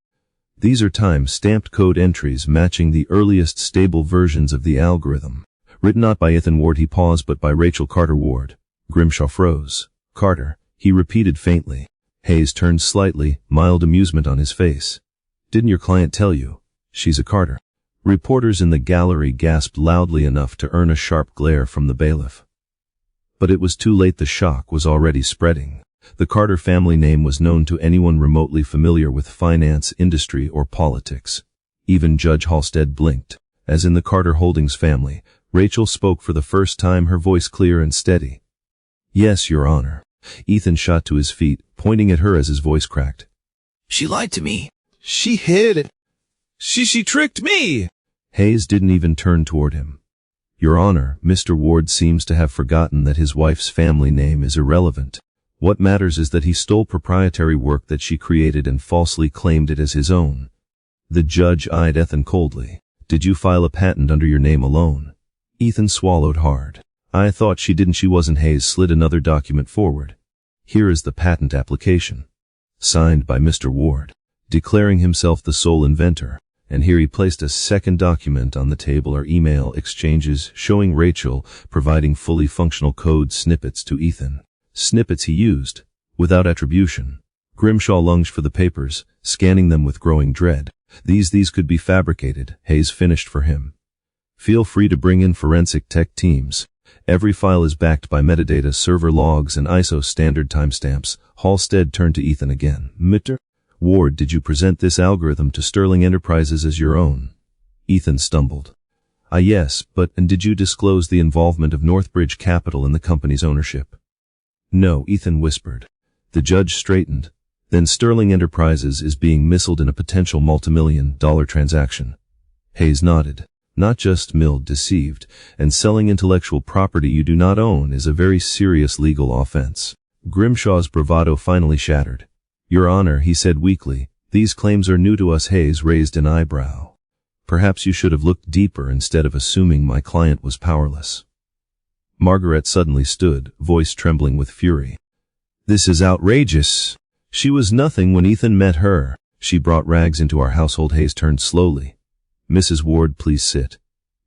"These are time-stamped code entries matching the earliest stable versions of the algorithm. Written not by Ethan Ward," he paused, "but by Rachel Carter Ward." Grimshaw froze. "Carter," he repeated faintly. Hayes turned slightly, mild amusement on his face. "Didn't your client tell you? She's a Carter." Reporters in the gallery gasped loudly enough to earn a sharp glare from the bailiff. But it was too late. The shock was already spreading. The Carter family name was known to anyone remotely familiar with finance, industry, or politics. Even Judge Halstead blinked. As in the Carter Holdings family, Rachel spoke for the first time, her voice clear and steady. "Yes, Your Honor." Ethan shot to his feet, pointing at her as his voice cracked. "She lied to me. She hid it. She tricked me." Hayes didn't even turn toward him. "Your Honor, Mr. Ward seems to have forgotten that his wife's family name is irrelevant. What matters is that he stole proprietary work that she created and falsely claimed it as his own." The judge eyed Ethan coldly. "Did you file a patent under your name alone?" Ethan swallowed hard. "I thought she didn't." "She wasn't." Hayes slid another document forward. "Here is the patent application. Signed by Mr. Ward, declaring himself the sole inventor." And here he placed a second document on the table, our email exchanges showing Rachel providing fully functional code snippets to Ethan. Snippets he used, without attribution. Grimshaw lunged for the papers, scanning them with growing dread. These could be fabricated," Hayes finished for him. "Feel free to bring in forensic tech teams. Every file is backed by metadata, server logs, and ISO standard timestamps." Halstead turned to Ethan again. "Mr. Ward, did you present this algorithm to Sterling Enterprises as your own?" Ethan stumbled. Yes, and did you disclose the involvement of Northbridge Capital in the company's ownership?" "No," Ethan whispered. The judge straightened. "Then Sterling Enterprises is being missiled in a potential multimillion-dollar transaction." Hayes nodded. "Not just milled, deceived, and selling intellectual property you do not own is a very serious legal offense." Grimshaw's bravado finally shattered. "Your Honor," he said weakly, "these claims are new to us." Hayes raised an eyebrow. "Perhaps you should have looked deeper instead of assuming my client was powerless." Margaret suddenly stood, voice trembling with fury. This is outrageous. She was nothing when Ethan met her. She brought rags into our household. Hayes turned slowly. Mrs. Ward, please sit.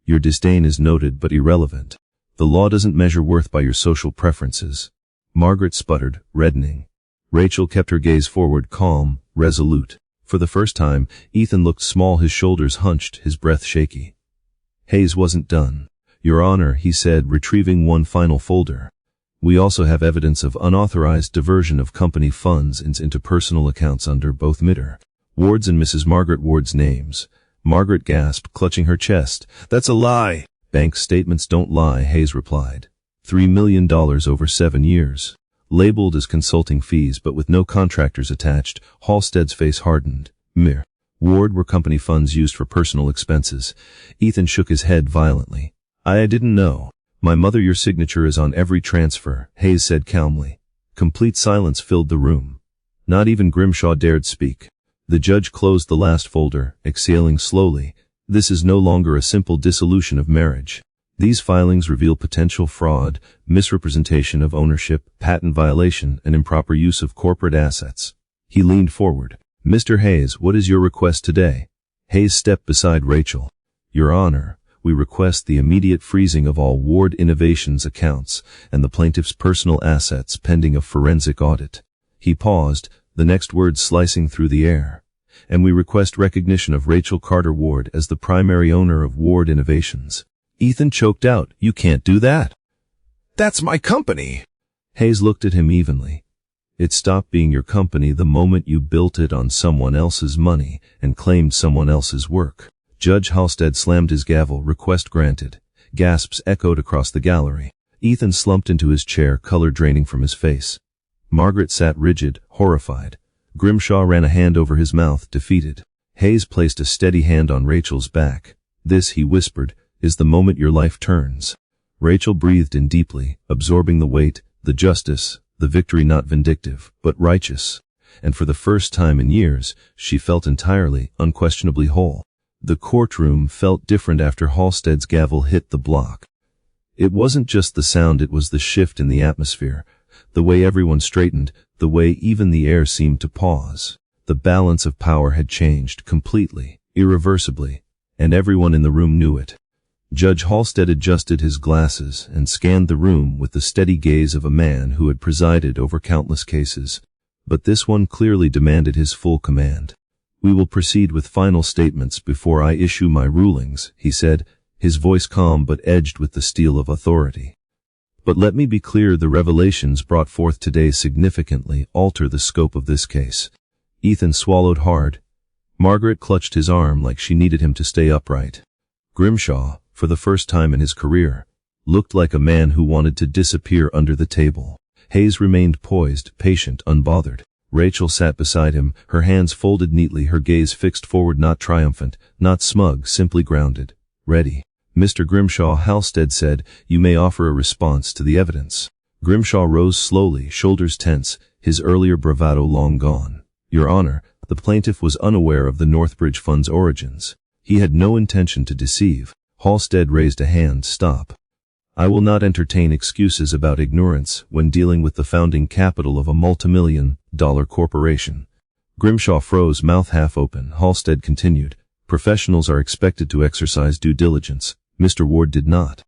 Your disdain is noted but irrelevant. The law doesn't measure worth by your social preferences. Margaret sputtered, reddening. Rachel kept her gaze forward, calm, resolute. For the first time, Ethan looked small, his shoulders hunched, his breath shaky. Hayes wasn't done. Your Honor, he said, retrieving one final folder. We also have evidence of unauthorized diversion of company funds into personal accounts under both Mr. Ward's and Mrs. Margaret Ward's names. Margaret gasped, clutching her chest. That's a lie. Bank statements don't lie, Hayes replied. $3 million over 7 years. Labeled as consulting fees but with no contractors attached. Halstead's face hardened. Mr. Ward were company funds used for personal expenses. Ethan shook his head violently. I didn't know. My mother, your signature is on every transfer, Hayes said calmly. Complete silence filled the room. Not even Grimshaw dared speak. The judge closed the last folder, exhaling slowly. This is no longer a simple dissolution of marriage. These filings reveal potential fraud, misrepresentation of ownership, patent violation, and improper use of corporate assets. He leaned forward. Mr. Hayes, what is your request today? Hayes stepped beside Rachel. Your Honor, we request the immediate freezing of all Ward Innovations accounts and the plaintiff's personal assets pending a forensic audit. He paused, the next words slicing through the air. And we request recognition of Rachel Carter Ward as the primary owner of Ward Innovations. Ethan choked out, You can't do that. That's my company. Hayes looked at him evenly. It stopped being your company the moment you built it on someone else's money and claimed someone else's work. Judge Halstead slammed his gavel, request granted. Gasps echoed across the gallery. Ethan slumped into his chair, color draining from his face. Margaret sat rigid, horrified. Grimshaw ran a hand over his mouth, defeated. Hayes placed a steady hand on Rachel's back. This, he whispered, is the moment your life turns. Rachel breathed in deeply, absorbing the weight, the justice, the victory not vindictive, but righteous. And for the first time in years, she felt entirely, unquestionably whole. The courtroom felt different after Halstead's gavel hit the block. It wasn't just the sound, it was the shift in the atmosphere, the way everyone straightened, the way even the air seemed to pause. The balance of power had changed completely, irreversibly, and everyone in the room knew it. Judge Halstead adjusted his glasses and scanned the room with the steady gaze of a man who had presided over countless cases. But this one clearly demanded his full command. We will proceed with final statements before I issue my rulings, he said, his voice calm but edged with the steel of authority. But let me be clear, the revelations brought forth today significantly alter the scope of this case. Ethan swallowed hard. Margaret clutched his arm like she needed him to stay upright. Grimshaw, for the first time in his career, looked like a man who wanted to disappear under the table. Hayes remained poised, patient, unbothered. Rachel sat beside him, her hands folded neatly, her gaze fixed forward, not triumphant, not smug, simply grounded. Ready. Mr. Grimshaw, Halstead said, you may offer a response to the evidence. Grimshaw rose slowly, shoulders tense, his earlier bravado long gone. Your Honor, the plaintiff was unaware of the Northbridge Fund's origins. He had no intention to deceive. Halstead raised a hand. Stop. I will not entertain excuses about ignorance when dealing with the founding capital of a multimillion-dollar corporation. Grimshaw froze, mouth half open. Halstead continued. Professionals are expected to exercise due diligence. Mr. Ward did not.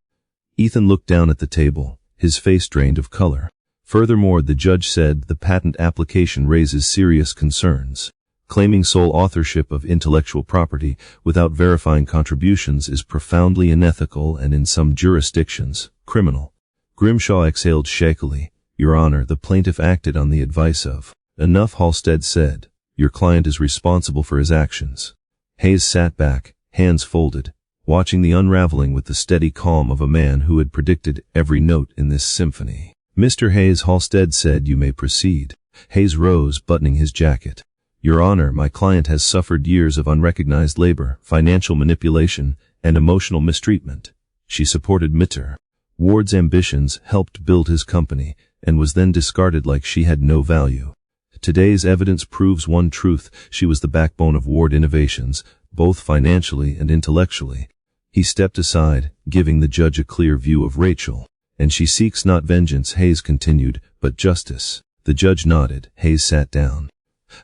Ethan looked down at the table, his face drained of color. Furthermore, the judge said the patent application raises serious concerns. Claiming sole authorship of intellectual property without verifying contributions is profoundly unethical and in some jurisdictions, criminal. Grimshaw exhaled shakily. Your Honor, the plaintiff acted on the advice of. Enough, Halstead said. Your client is responsible for his actions. Hayes sat back, hands folded, watching the unraveling with the steady calm of a man who had predicted every note in this symphony. Mr. Hayes, Halstead said, you may proceed. Hayes rose, buttoning his jacket. Your Honor, my client has suffered years of unrecognized labor, financial manipulation, and emotional mistreatment. She supported Mr. Ward's ambitions, helped build his company, and was then discarded like she had no value. Today's evidence proves one truth: she was the backbone of Ward Innovations, both financially and intellectually. He stepped aside, giving the judge a clear view of Rachel. And she seeks not vengeance, Hayes continued, but justice. The judge nodded. Hayes sat down.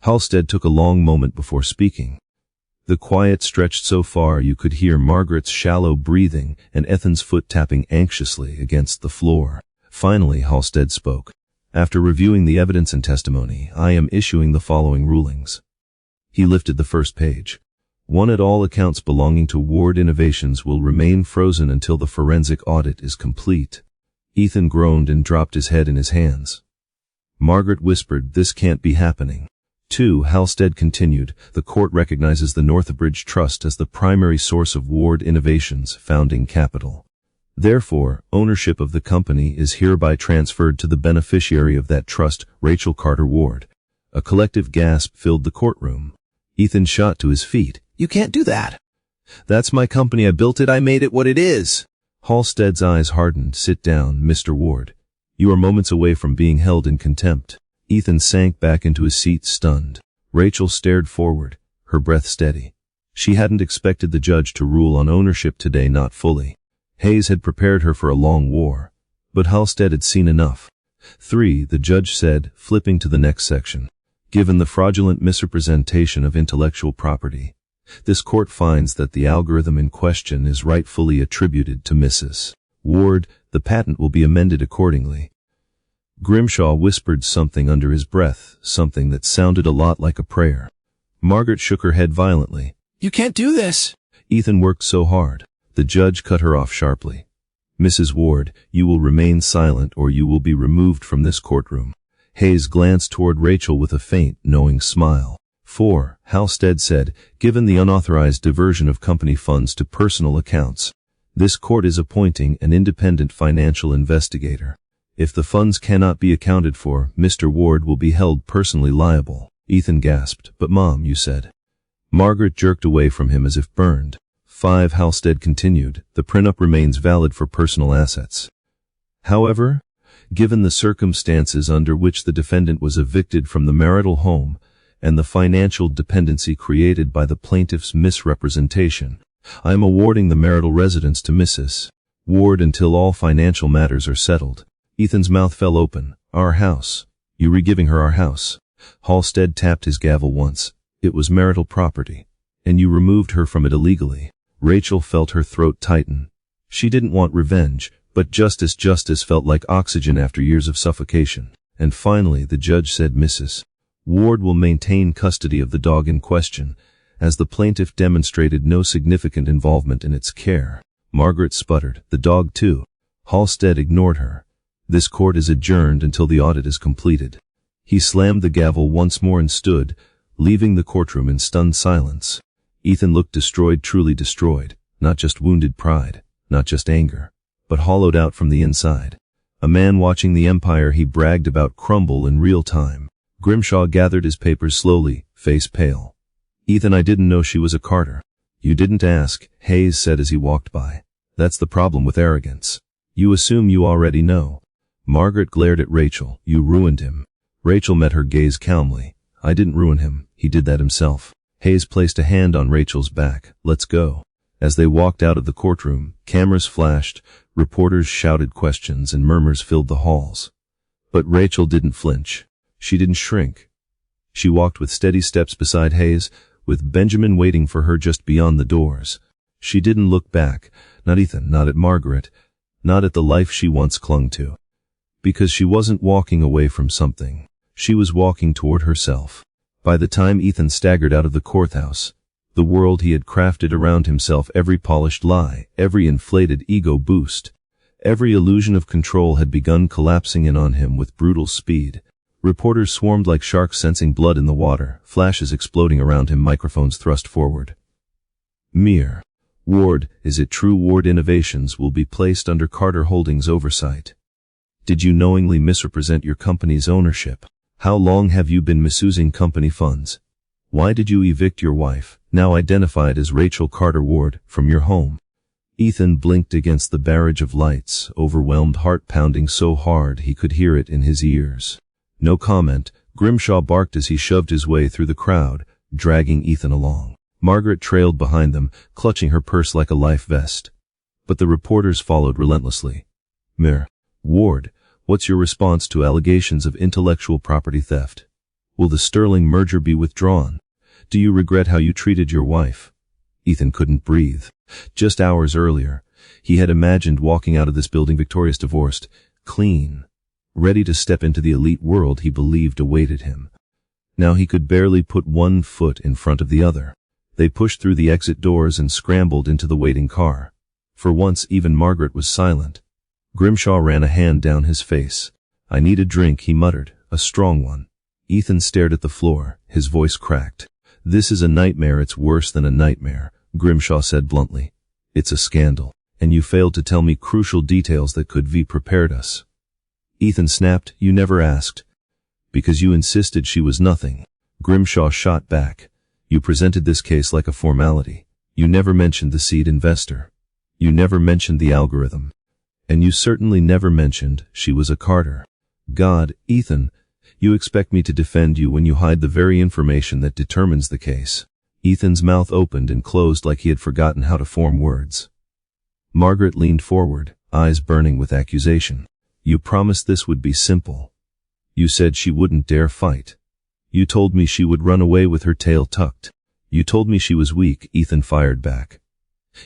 Halstead took a long moment before speaking. The quiet stretched so far you could hear Margaret's shallow breathing and Ethan's foot tapping anxiously against the floor. Finally, Halstead spoke. After reviewing the evidence and testimony, I am issuing the following rulings. He lifted the first page. 1. At all accounts belonging to Ward Innovations will remain frozen until the forensic audit is complete. Ethan groaned and dropped his head in his hands. Margaret whispered, this can't be happening. 2. Halstead continued, the court recognizes the Northbridge Trust as the primary source of Ward Innovations' founding capital. Therefore, ownership of the company is hereby transferred to the beneficiary of that trust, Rachel Carter Ward. A collective gasp filled the courtroom. Ethan shot to his feet. You can't do that. That's my company. I built it. I made it what it is. Halstead's eyes hardened. Sit down, Mr. Ward. You are moments away from being held in contempt. Ethan sank back into his seat, stunned. Rachel stared forward, her breath steady. She hadn't expected the judge to rule on ownership today, not fully. Hayes had prepared her for a long war, but Halstead had seen enough. 3. The judge said, flipping to the next section. Given the fraudulent misrepresentation of intellectual property, this court finds that the algorithm in question is rightfully attributed to Mrs. Ward. The patent will be amended accordingly. Grimshaw whispered something under his breath, something that sounded a lot like a prayer. Margaret shook her head violently. You can't do this. Ethan worked so hard. The judge cut her off sharply. Mrs. Ward, you will remain silent or you will be removed from this courtroom. Hayes glanced toward Rachel with a faint, knowing smile. 4. Halstead said, given the unauthorized diversion of company funds to personal accounts, this court is appointing an independent financial investigator. If the funds cannot be accounted for, Mr. Ward will be held personally liable. Ethan gasped. But Mom, you said. Margaret jerked away from him as if burned. 5. Halstead continued, the prenup remains valid for personal assets. However, given the circumstances under which the defendant was evicted from the marital home and the financial dependency created by the plaintiff's misrepresentation, I am awarding the marital residence to Mrs. Ward until all financial matters are settled. Ethan's mouth fell open. Our house. You re-giving her our house. Halstead tapped his gavel once. It was marital property, and you removed her from it illegally. Rachel felt her throat tighten. She didn't want revenge, but justice felt like oxygen after years of suffocation. And finally the judge said Mrs. Ward will maintain custody of the dog in question, as the plaintiff demonstrated no significant involvement in its care. Margaret sputtered, the dog too. Halstead ignored her. This court is adjourned until the audit is completed. He slammed the gavel once more and stood, leaving the courtroom in stunned silence. Ethan looked destroyed, truly destroyed, not just wounded pride, not just anger, but hollowed out from the inside. A man watching the empire he bragged about crumble in real time. Grimshaw gathered his papers slowly, face pale. Ethan, I didn't know she was a Carter. You didn't ask, Hayes said as he walked by. That's the problem with arrogance. You assume you already know. Margaret glared at Rachel. You ruined him. Rachel met her gaze calmly. I didn't ruin him. He did that himself. Hayes placed a hand on Rachel's back. Let's go. As they walked out of the courtroom, cameras flashed, reporters shouted questions, and murmurs filled the halls. But Rachel didn't flinch. She didn't shrink. She walked with steady steps beside Hayes, with Benjamin waiting for her just beyond the doors. She didn't look back, not Ethan, not at Margaret, not at the life she once clung to. Because she wasn't walking away from something. She was walking toward herself. By the time Ethan staggered out of the courthouse, the world he had crafted around himself, every polished lie, every inflated ego boost, every illusion of control had begun collapsing in on him with brutal speed. Reporters swarmed like sharks sensing blood in the water, flashes exploding around him, microphones thrust forward. Mere. Ward, is it true Ward Innovations will be placed under Carter Holdings oversight? Did you knowingly misrepresent your company's ownership? How long have you been misusing company funds? Why did you evict your wife, now identified as Rachel Carter Ward, from your home? Ethan blinked against the barrage of lights, overwhelmed, heart pounding so hard he could hear it in his ears. No comment. Grimshaw barked as he shoved his way through the crowd, dragging Ethan along. Margaret trailed behind them, clutching her purse like a life vest. But the reporters followed relentlessly. Mere. Ward, what's your response to allegations of intellectual property theft? Will the Sterling merger be withdrawn? Do you regret how you treated your wife? Ethan couldn't breathe. Just hours earlier, he had imagined walking out of this building victorious, divorced, clean, ready to step into the elite world he believed awaited him. Now he could barely put one foot in front of the other. They pushed through the exit doors and scrambled into the waiting car. For once, even Margaret was silent. Grimshaw ran a hand down his face. "I need a drink," he muttered, "a strong one." Ethan stared at the floor, his voice cracked. "This is a nightmare. It's worse than a nightmare," Grimshaw said bluntly. "It's a scandal, and you failed to tell me crucial details that could have prepared us." Ethan snapped, "You never asked." "Because you insisted she was nothing." Grimshaw shot back. "You presented this case like a formality. You never mentioned the seed investor. You never mentioned the algorithm. And you certainly never mentioned she was a Carter." "God, Ethan, you expect me to defend you when you hide the very information that determines the case." Ethan's mouth opened and closed like he had forgotten how to form words. Margaret leaned forward, eyes burning with accusation. "You promised this would be simple. You said she wouldn't dare fight. You told me she would run away with her tail tucked. You told me she was weak," Ethan fired back.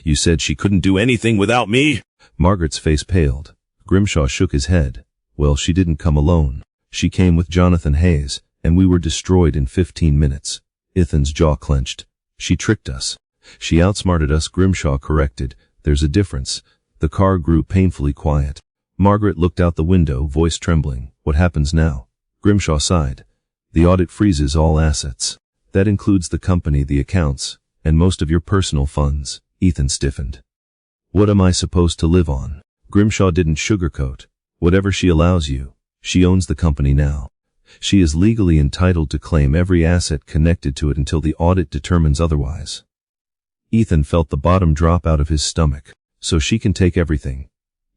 "You said she couldn't do anything without me." Margaret's face paled. Grimshaw shook his head. "Well, she didn't come alone. She came with Jonathan Hayes, and we were destroyed in 15 minutes. Ethan's jaw clenched. "She tricked us. She outsmarted us," Grimshaw corrected. "There's a difference." The car grew painfully quiet. Margaret looked out the window, voice trembling. "What happens now?" Grimshaw sighed. "The audit freezes all assets. That includes the company, the accounts, and most of your personal funds." Ethan stiffened. "What am I supposed to live on?" Grimshaw didn't sugarcoat. "Whatever she allows you. She owns the company now. She is legally entitled to claim every asset connected to it until the audit determines otherwise." Ethan felt the bottom drop out of his stomach. "So she can take everything?"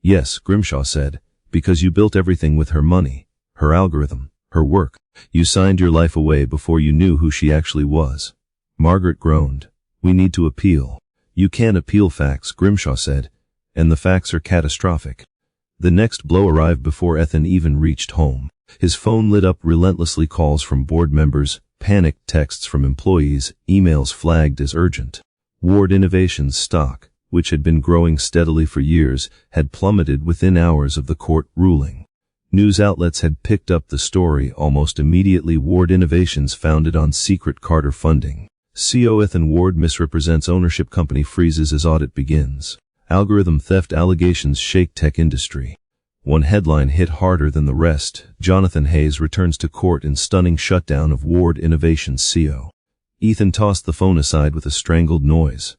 "Yes," Grimshaw said, "because you built everything with her money, her algorithm, her work. You signed your life away before you knew who she actually was." Margaret groaned. "We need to appeal." "You can't appeal facts," Grimshaw said, "and the facts are catastrophic." The next blow arrived before Ethan even reached home. His phone lit up relentlessly, calls from board members, panicked texts from employees, emails flagged as urgent. Ward Innovations stock, which had been growing steadily for years, had plummeted within hours of the court ruling. News outlets had picked up the story almost immediately. Ward Innovations, founded on secret Carter funding. CEO Ethan Ward misrepresents ownership, company freezes as audit begins. Algorithm theft allegations shake tech industry. One headline hit harder than the rest. Jonathan Hayes returns to court in stunning shutdown of Ward Innovations CEO. Ethan tossed the phone aside with a strangled noise.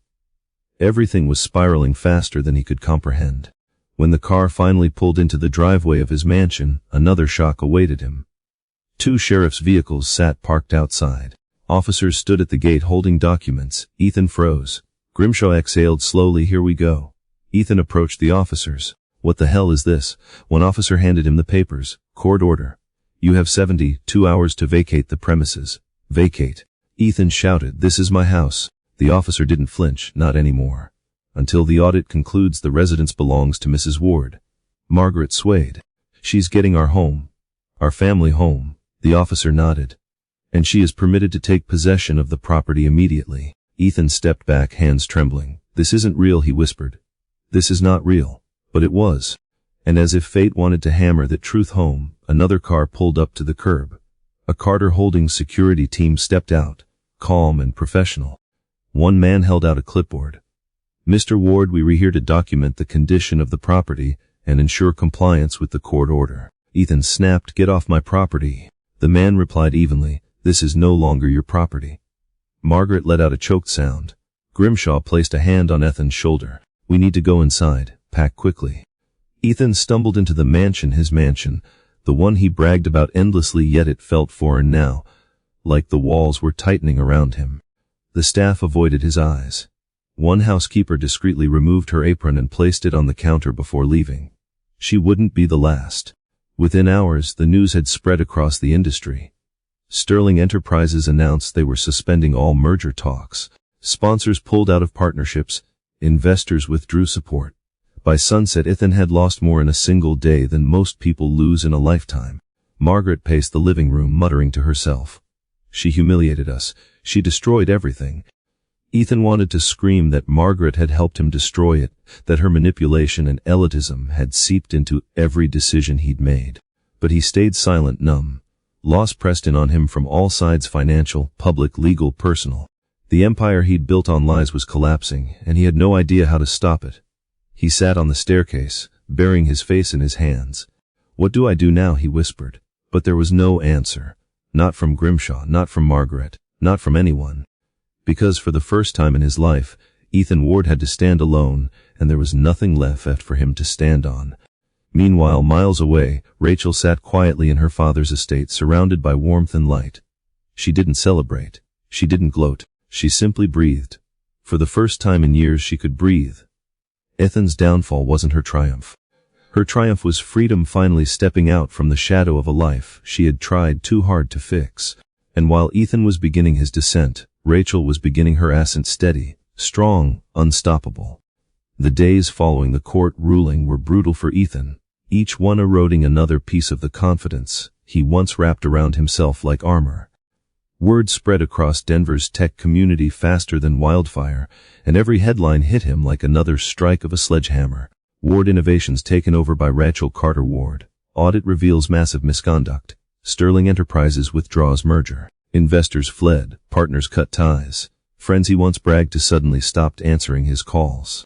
Everything was spiraling faster than he could comprehend. When the car finally pulled into the driveway of his mansion, another shock awaited him. 2 sheriff's vehicles sat parked outside. Officers stood at the gate holding documents. Ethan froze. Grimshaw exhaled slowly. "Here we go." Ethan approached the officers. "What the hell is this?" One officer handed him the papers. "Court order. You have 72 hours to vacate the premises." "Vacate?" Ethan shouted. "This is my house." The officer didn't flinch, not anymore. "Until the audit concludes, the residence belongs to Mrs. Ward." Margaret swayed. "She's getting our home. Our family home." The officer nodded. "And she is permitted to take possession of the property immediately." Ethan stepped back, hands trembling. "This isn't real," he whispered. "This is not real." But it was. And as if fate wanted to hammer that truth home, another car pulled up to the curb. A Carter Holdings security team stepped out, calm and professional. One man held out a clipboard. "Mr. Ward, we're here to document the condition of the property and ensure compliance with the court order." Ethan snapped, "Get off my property." The man replied evenly, "This is no longer your property." Margaret let out a choked sound. Grimshaw placed a hand on Ethan's shoulder. "We need to go inside. Pack quickly." Ethan stumbled into the mansion, his mansion, the one he bragged about endlessly, yet it felt foreign now, like the walls were tightening around him. The staff avoided his eyes. One housekeeper discreetly removed her apron and placed it on the counter before leaving. She wouldn't be the last. Within hours, the news had spread across the industry. Sterling Enterprises announced they were suspending all merger talks. Sponsors pulled out of partnerships. Investors withdrew support. By sunset, Ethan had lost more in a single day than most people lose in a lifetime. Margaret paced the living room, muttering to herself. She humiliated us. She destroyed everything. Ethan wanted to scream that Margaret had helped him destroy it, that her manipulation and elitism had seeped into every decision he'd made. But he stayed silent, numb. Loss pressed in on him from all sides: financial, public, legal, personal. The empire he'd built on lies was collapsing, and he had no idea how to stop it. He sat on the staircase, burying his face in his hands. "What do I do now?" he whispered. But there was no answer. Not from Grimshaw, not from Margaret, not from anyone. Because for the first time in his life, Ethan Ward had to stand alone, and there was nothing left for him to stand on. Meanwhile, miles away, Rachel sat quietly in her father's estate, surrounded by warmth and light. She didn't celebrate. She didn't gloat. She simply breathed. For the first time in years, she could breathe. Ethan's downfall wasn't her triumph. Her triumph was freedom finally stepping out from the shadow of a life she had tried too hard to fix. And while Ethan was beginning his descent, Rachel was beginning her ascent, steady, strong, unstoppable. The days following the court ruling were brutal for Ethan, each one eroding another piece of the confidence he once wrapped around himself like armor. Word spread across Denver's tech community faster than wildfire, and every headline hit him like another strike of a sledgehammer. Ward Innovations taken over by Rachel Carter Ward. Audit reveals massive misconduct. Sterling Enterprises withdraws merger. Investors fled. Partners cut ties. Friends he once bragged to suddenly stopped answering his calls.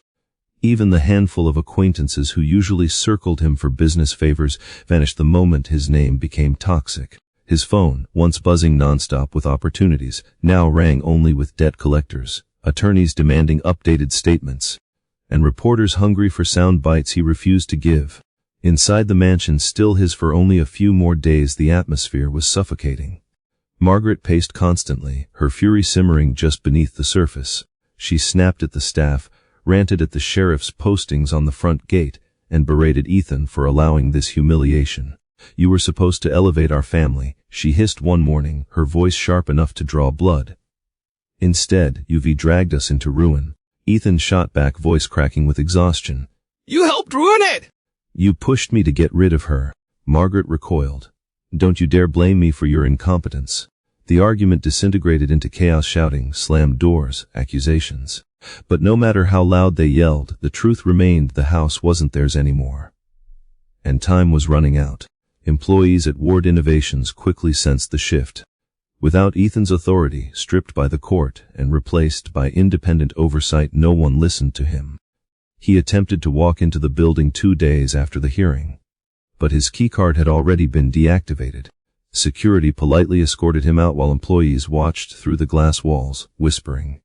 Even the handful of acquaintances who usually circled him for business favors vanished the moment his name became toxic. His phone, once buzzing nonstop with opportunities, now rang only with debt collectors, attorneys demanding updated statements, and reporters hungry for sound bites he refused to give. Inside the mansion, still his for only a few more days, the atmosphere was suffocating. Margaret paced constantly, her fury simmering just beneath the surface. She snapped at the staff, ranted at the sheriff's postings on the front gate, and berated Ethan for allowing this humiliation. "You were supposed to elevate our family," she hissed one morning, her voice sharp enough to draw blood. "Instead, you've dragged us into ruin." Ethan shot back, voice cracking with exhaustion. You helped ruin it! "You pushed me to get rid of her." Margaret recoiled. "Don't you dare blame me for your incompetence." The argument disintegrated into chaos, shouting, slammed doors, accusations. But no matter how loud they yelled, the truth remained: the house wasn't theirs anymore. And time was running out. Employees at Ward Innovations quickly sensed the shift. Without Ethan's authority, stripped by the court and replaced by independent oversight, no one listened to him. He attempted to walk into the building 2 days after the hearing, but his keycard had already been deactivated. Security politely escorted him out while employees watched through the glass walls, whispering.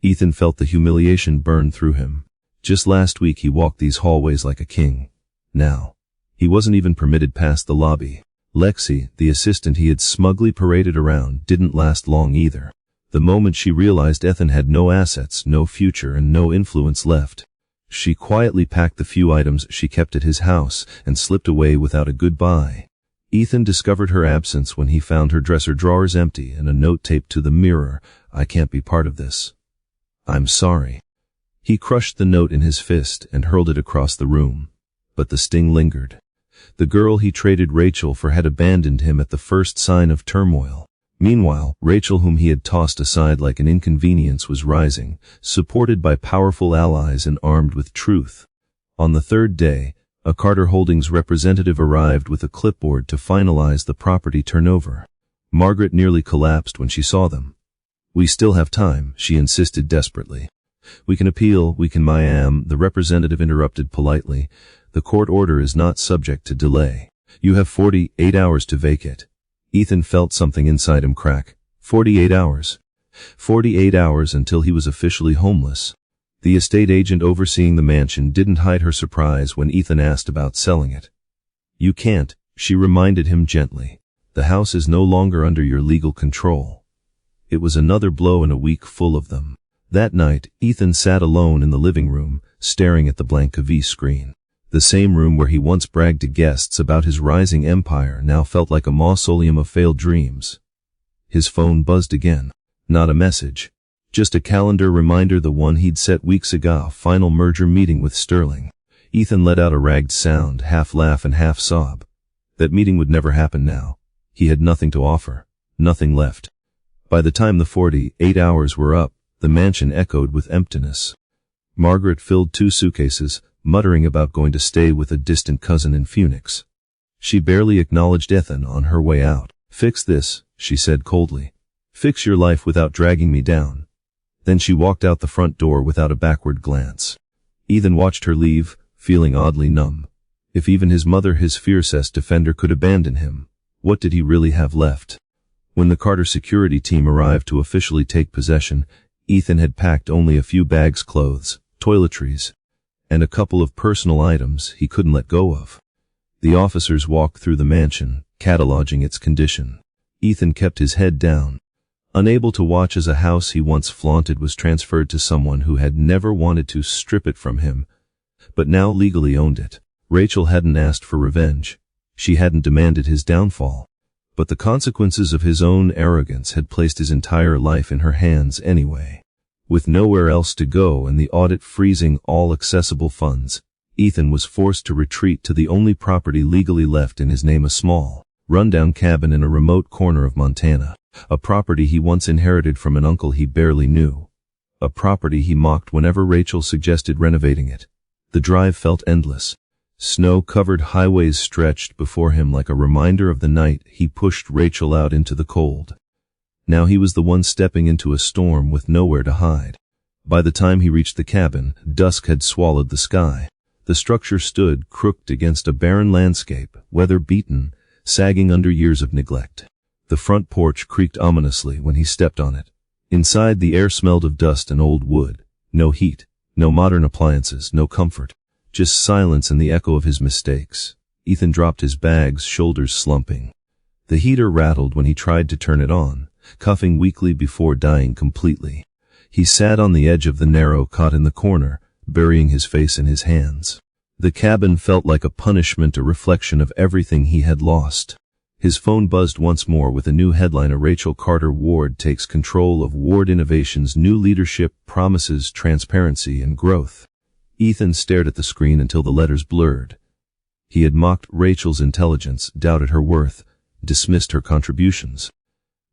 Ethan felt the humiliation burn through him. Just last week he walked these hallways like a king. Now, he wasn't even permitted past the lobby. Lexi, the assistant he had smugly paraded around, didn't last long either. The moment she realized Ethan had no assets, no future, and no influence left, she quietly packed the few items she kept at his house and slipped away without a goodbye. Ethan discovered her absence when he found her dresser drawers empty and a note taped to the mirror. "I can't be part of this. I'm sorry." He crushed the note in his fist and hurled it across the room. But the sting lingered. The girl he traded Rachel for had abandoned him at the first sign of turmoil. Meanwhile, Rachel, whom he had tossed aside like an inconvenience, was rising, supported by powerful allies and armed with truth. On the third day, a Carter Holdings representative arrived with a clipboard to finalize the property turnover. Margaret nearly collapsed when she saw them. "We still have time," she insisted desperately. "We can appeal, we can the representative interrupted politely. "The court order is not subject to delay. You have 48 hours to vacate." Ethan felt something inside him crack. 48 hours. 48 hours until he was officially homeless. The estate agent overseeing the mansion didn't hide her surprise when Ethan asked about selling it. "You can't," she reminded him gently. "The house is no longer under your legal control." It was another blow in a week full of them. That night, Ethan sat alone in the living room, staring at the blank TV screen. The same room where he once bragged to guests about his rising empire now felt like a mausoleum of failed dreams. His phone buzzed again. Not a message. Just a calendar reminder, the one he'd set weeks ago, final merger meeting with Sterling. Ethan let out a ragged sound, half laugh and half sob. That meeting would never happen now. He had nothing to offer, nothing left. By the time the 48 hours were up, the mansion echoed with emptiness. Margaret filled 2 suitcases, muttering about going to stay with a distant cousin in Phoenix. She barely acknowledged Ethan on her way out. "Fix this," she said coldly. "Fix your life without dragging me down." Then she walked out the front door without a backward glance. Ethan watched her leave, feeling oddly numb. If even his mother, his fiercest defender, could abandon him, what did he really have left? When the Carter security team arrived to officially take possession, Ethan had packed only a few bags, clothes, toiletries, and a couple of personal items he couldn't let go of. The officers walked through the mansion, cataloging its condition. Ethan kept his head down, unable to watch as a house he once flaunted was transferred to someone who had never wanted to strip it from him, but now legally owned it. Rachel hadn't asked for revenge. She hadn't demanded his downfall. But the consequences of his own arrogance had placed his entire life in her hands anyway. With nowhere else to go and the audit freezing all accessible funds, Ethan was forced to retreat to the only property legally left in his name, a small, rundown cabin in a remote corner of Montana, a property he once inherited from an uncle he barely knew, a property he mocked whenever Rachel suggested renovating it. The drive felt endless. Snow-covered highways stretched before him like a reminder of the night he pushed Rachel out into the cold. Now he was the one stepping into a storm with nowhere to hide. By the time he reached the cabin, dusk had swallowed the sky. The structure stood crooked against a barren landscape, weather-beaten, sagging under years of neglect. The front porch creaked ominously when he stepped on it. Inside, the air smelled of dust and old wood. No heat, no modern appliances, no comfort. Just silence and the echo of his mistakes. Ethan dropped his bags, shoulders slumping. The heater rattled when he tried to turn it on, coughing weakly before dying completely. He sat on the edge of the narrow cot in the corner, burying his face in his hands. The cabin felt like a punishment, a reflection of everything he had lost. His phone buzzed once more with a new headline: Rachel Carter Ward takes control of Ward Innovations, new leadership promises transparency and growth. Ethan stared at the screen until the letters blurred. He had mocked Rachel's intelligence, doubted her worth, dismissed her contributions.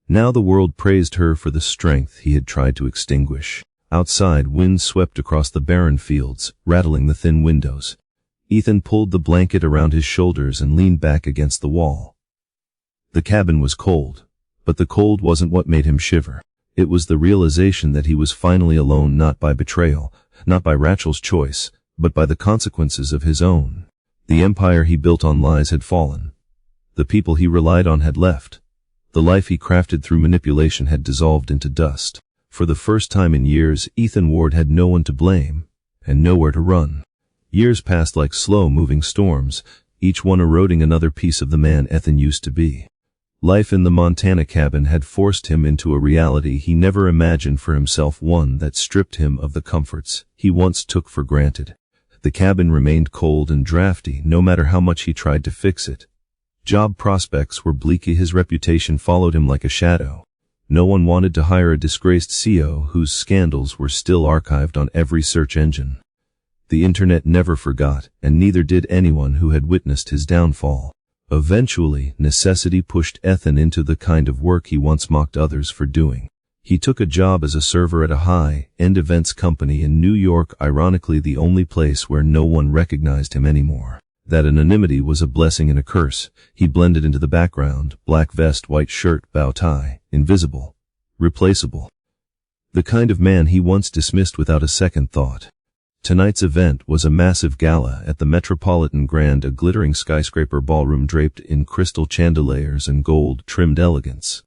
Now the world praised her for the strength he had tried to extinguish. Outside, wind swept across the barren fields, rattling the thin windows. Ethan pulled the blanket around his shoulders and leaned back against the wall. The cabin was cold, but the cold wasn't what made him shiver. It was the realization that he was finally alone, not by betrayal, not by Rachel's choice, but by the consequences of his own. The empire he built on lies had fallen. The people he relied on had left. The life he crafted through manipulation had dissolved into dust. For the first time in years, Ethan Ward had no one to blame, and nowhere to run. Years passed like slow-moving storms, each one eroding another piece of the man Ethan used to be. Life in the Montana cabin had forced him into a reality he never imagined for himself, one that stripped him of the comforts he once took for granted. The cabin remained cold and drafty, no matter how much he tried to fix it. Job prospects were bleak. His reputation followed him like a shadow. No one wanted to hire a disgraced CEO whose scandals were still archived on every search engine. The internet never forgot, and neither did anyone who had witnessed his downfall. Eventually, necessity pushed Ethan into the kind of work he once mocked others for doing. He took a job as a server at a high-end events company in New York, ironically the only place where no one recognized him anymore. That anonymity was a blessing and a curse. He blended into the background, black vest, white shirt, bow tie, invisible, replaceable. The kind of man he once dismissed without a second thought. Tonight's event was a massive gala at the Metropolitan Grand, a glittering skyscraper ballroom draped in crystal chandeliers and gold-trimmed elegance.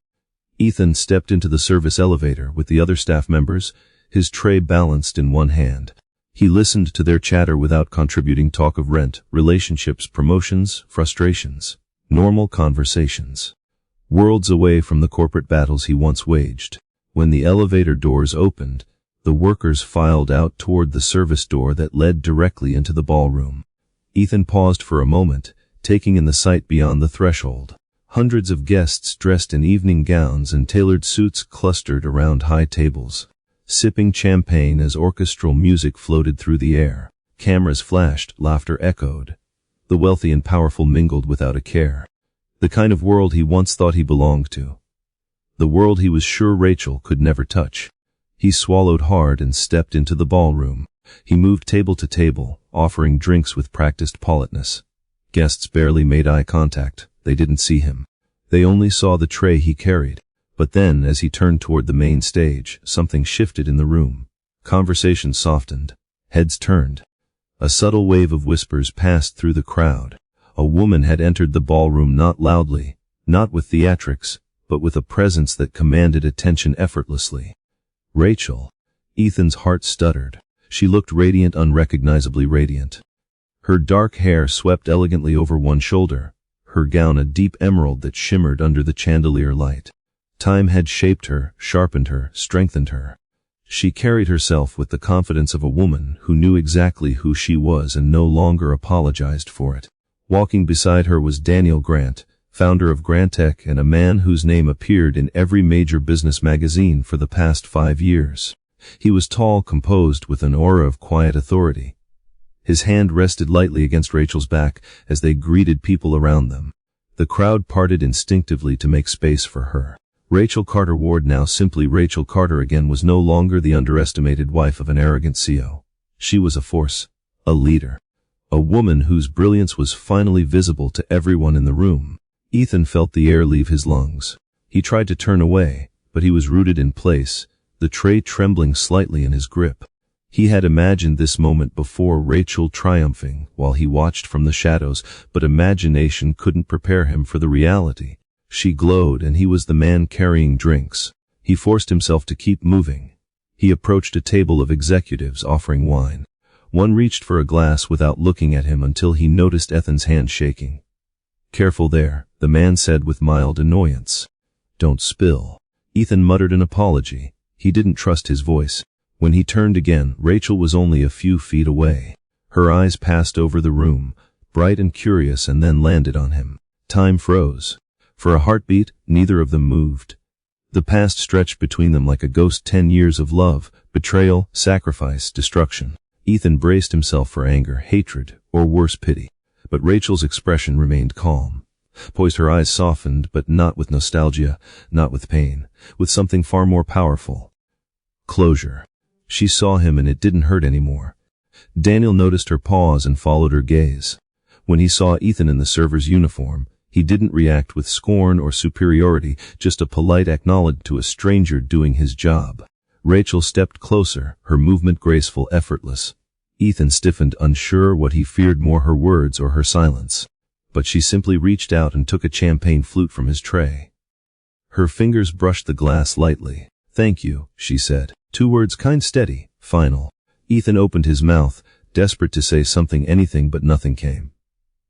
Ethan stepped into the service elevator with the other staff members, his tray balanced in one hand. He listened to their chatter without contributing, talk of rent, relationships, promotions, frustrations. Normal conversations. Worlds away from the corporate battles he once waged. When the elevator doors opened, the workers filed out toward the service door that led directly into the ballroom. Ethan paused for a moment, taking in the sight beyond the threshold. Hundreds of guests dressed in evening gowns and tailored suits clustered around high tables, sipping champagne as orchestral music floated through the air. Cameras flashed, laughter echoed. The wealthy and powerful mingled without a care. The kind of world he once thought he belonged to. The world he was sure Rachel could never touch. He swallowed hard and stepped into the ballroom. He moved table to table, offering drinks with practiced politeness. Guests barely made eye contact. They didn't see him. They only saw the tray he carried. But then, as he turned toward the main stage, something shifted in the room. Conversation softened. Heads turned. A subtle wave of whispers passed through the crowd. A woman had entered the ballroom, not loudly, not with theatrics, but with a presence that commanded attention effortlessly. Rachel. Ethan's heart stuttered. She looked radiant, unrecognizably radiant. Her dark hair swept elegantly over one shoulder, her gown a deep emerald that shimmered under the chandelier light. Time had shaped her, sharpened her, strengthened her. She carried herself with the confidence of a woman who knew exactly who she was and no longer apologized for it. Walking beside her was Daniel Grant, founder of Grantech and a man whose name appeared in every major business magazine for the past 5 years. He was tall, composed, with an aura of quiet authority. His hand rested lightly against Rachel's back as they greeted people around them. The crowd parted instinctively to make space for her. Rachel Carter Ward, now simply Rachel Carter again, was no longer the underestimated wife of an arrogant CEO. She was a force, a leader, a woman whose brilliance was finally visible to everyone in the room. Ethan felt the air leave his lungs. He tried to turn away, but he was rooted in place, the tray trembling slightly in his grip. He had imagined this moment before, Rachel triumphing while he watched from the shadows, but imagination couldn't prepare him for the reality. She glowed and he was the man carrying drinks. He forced himself to keep moving. He approached a table of executives offering wine. One reached for a glass without looking at him until he noticed Ethan's hand shaking. "Careful there," the man said with mild annoyance. "Don't spill." Ethan muttered an apology. He didn't trust his voice. When he turned again, Rachel was only a few feet away. Her eyes passed over the room, bright and curious, and then landed on him. Time froze. For a heartbeat, neither of them moved. The past stretched between them like a ghost, 10 years of love, betrayal, sacrifice, destruction. Ethan braced himself for anger, hatred, or worse, pity. But Rachel's expression remained calm. Poised, her eyes softened, but not with nostalgia, not with pain, with something far more powerful. Closure. She saw him and it didn't hurt anymore. Daniel noticed her pause and followed her gaze. When he saw Ethan in the server's uniform, he didn't react with scorn or superiority, just a polite acknowledgement to a stranger doing his job. Rachel stepped closer, her movement graceful, effortless. Ethan stiffened, unsure what he feared more, her words or her silence. But she simply reached out and took a champagne flute from his tray. Her fingers brushed the glass lightly. "Thank you," she said. 2 words, kind, steady, final. Ethan opened his mouth, desperate to say something, anything, but nothing came.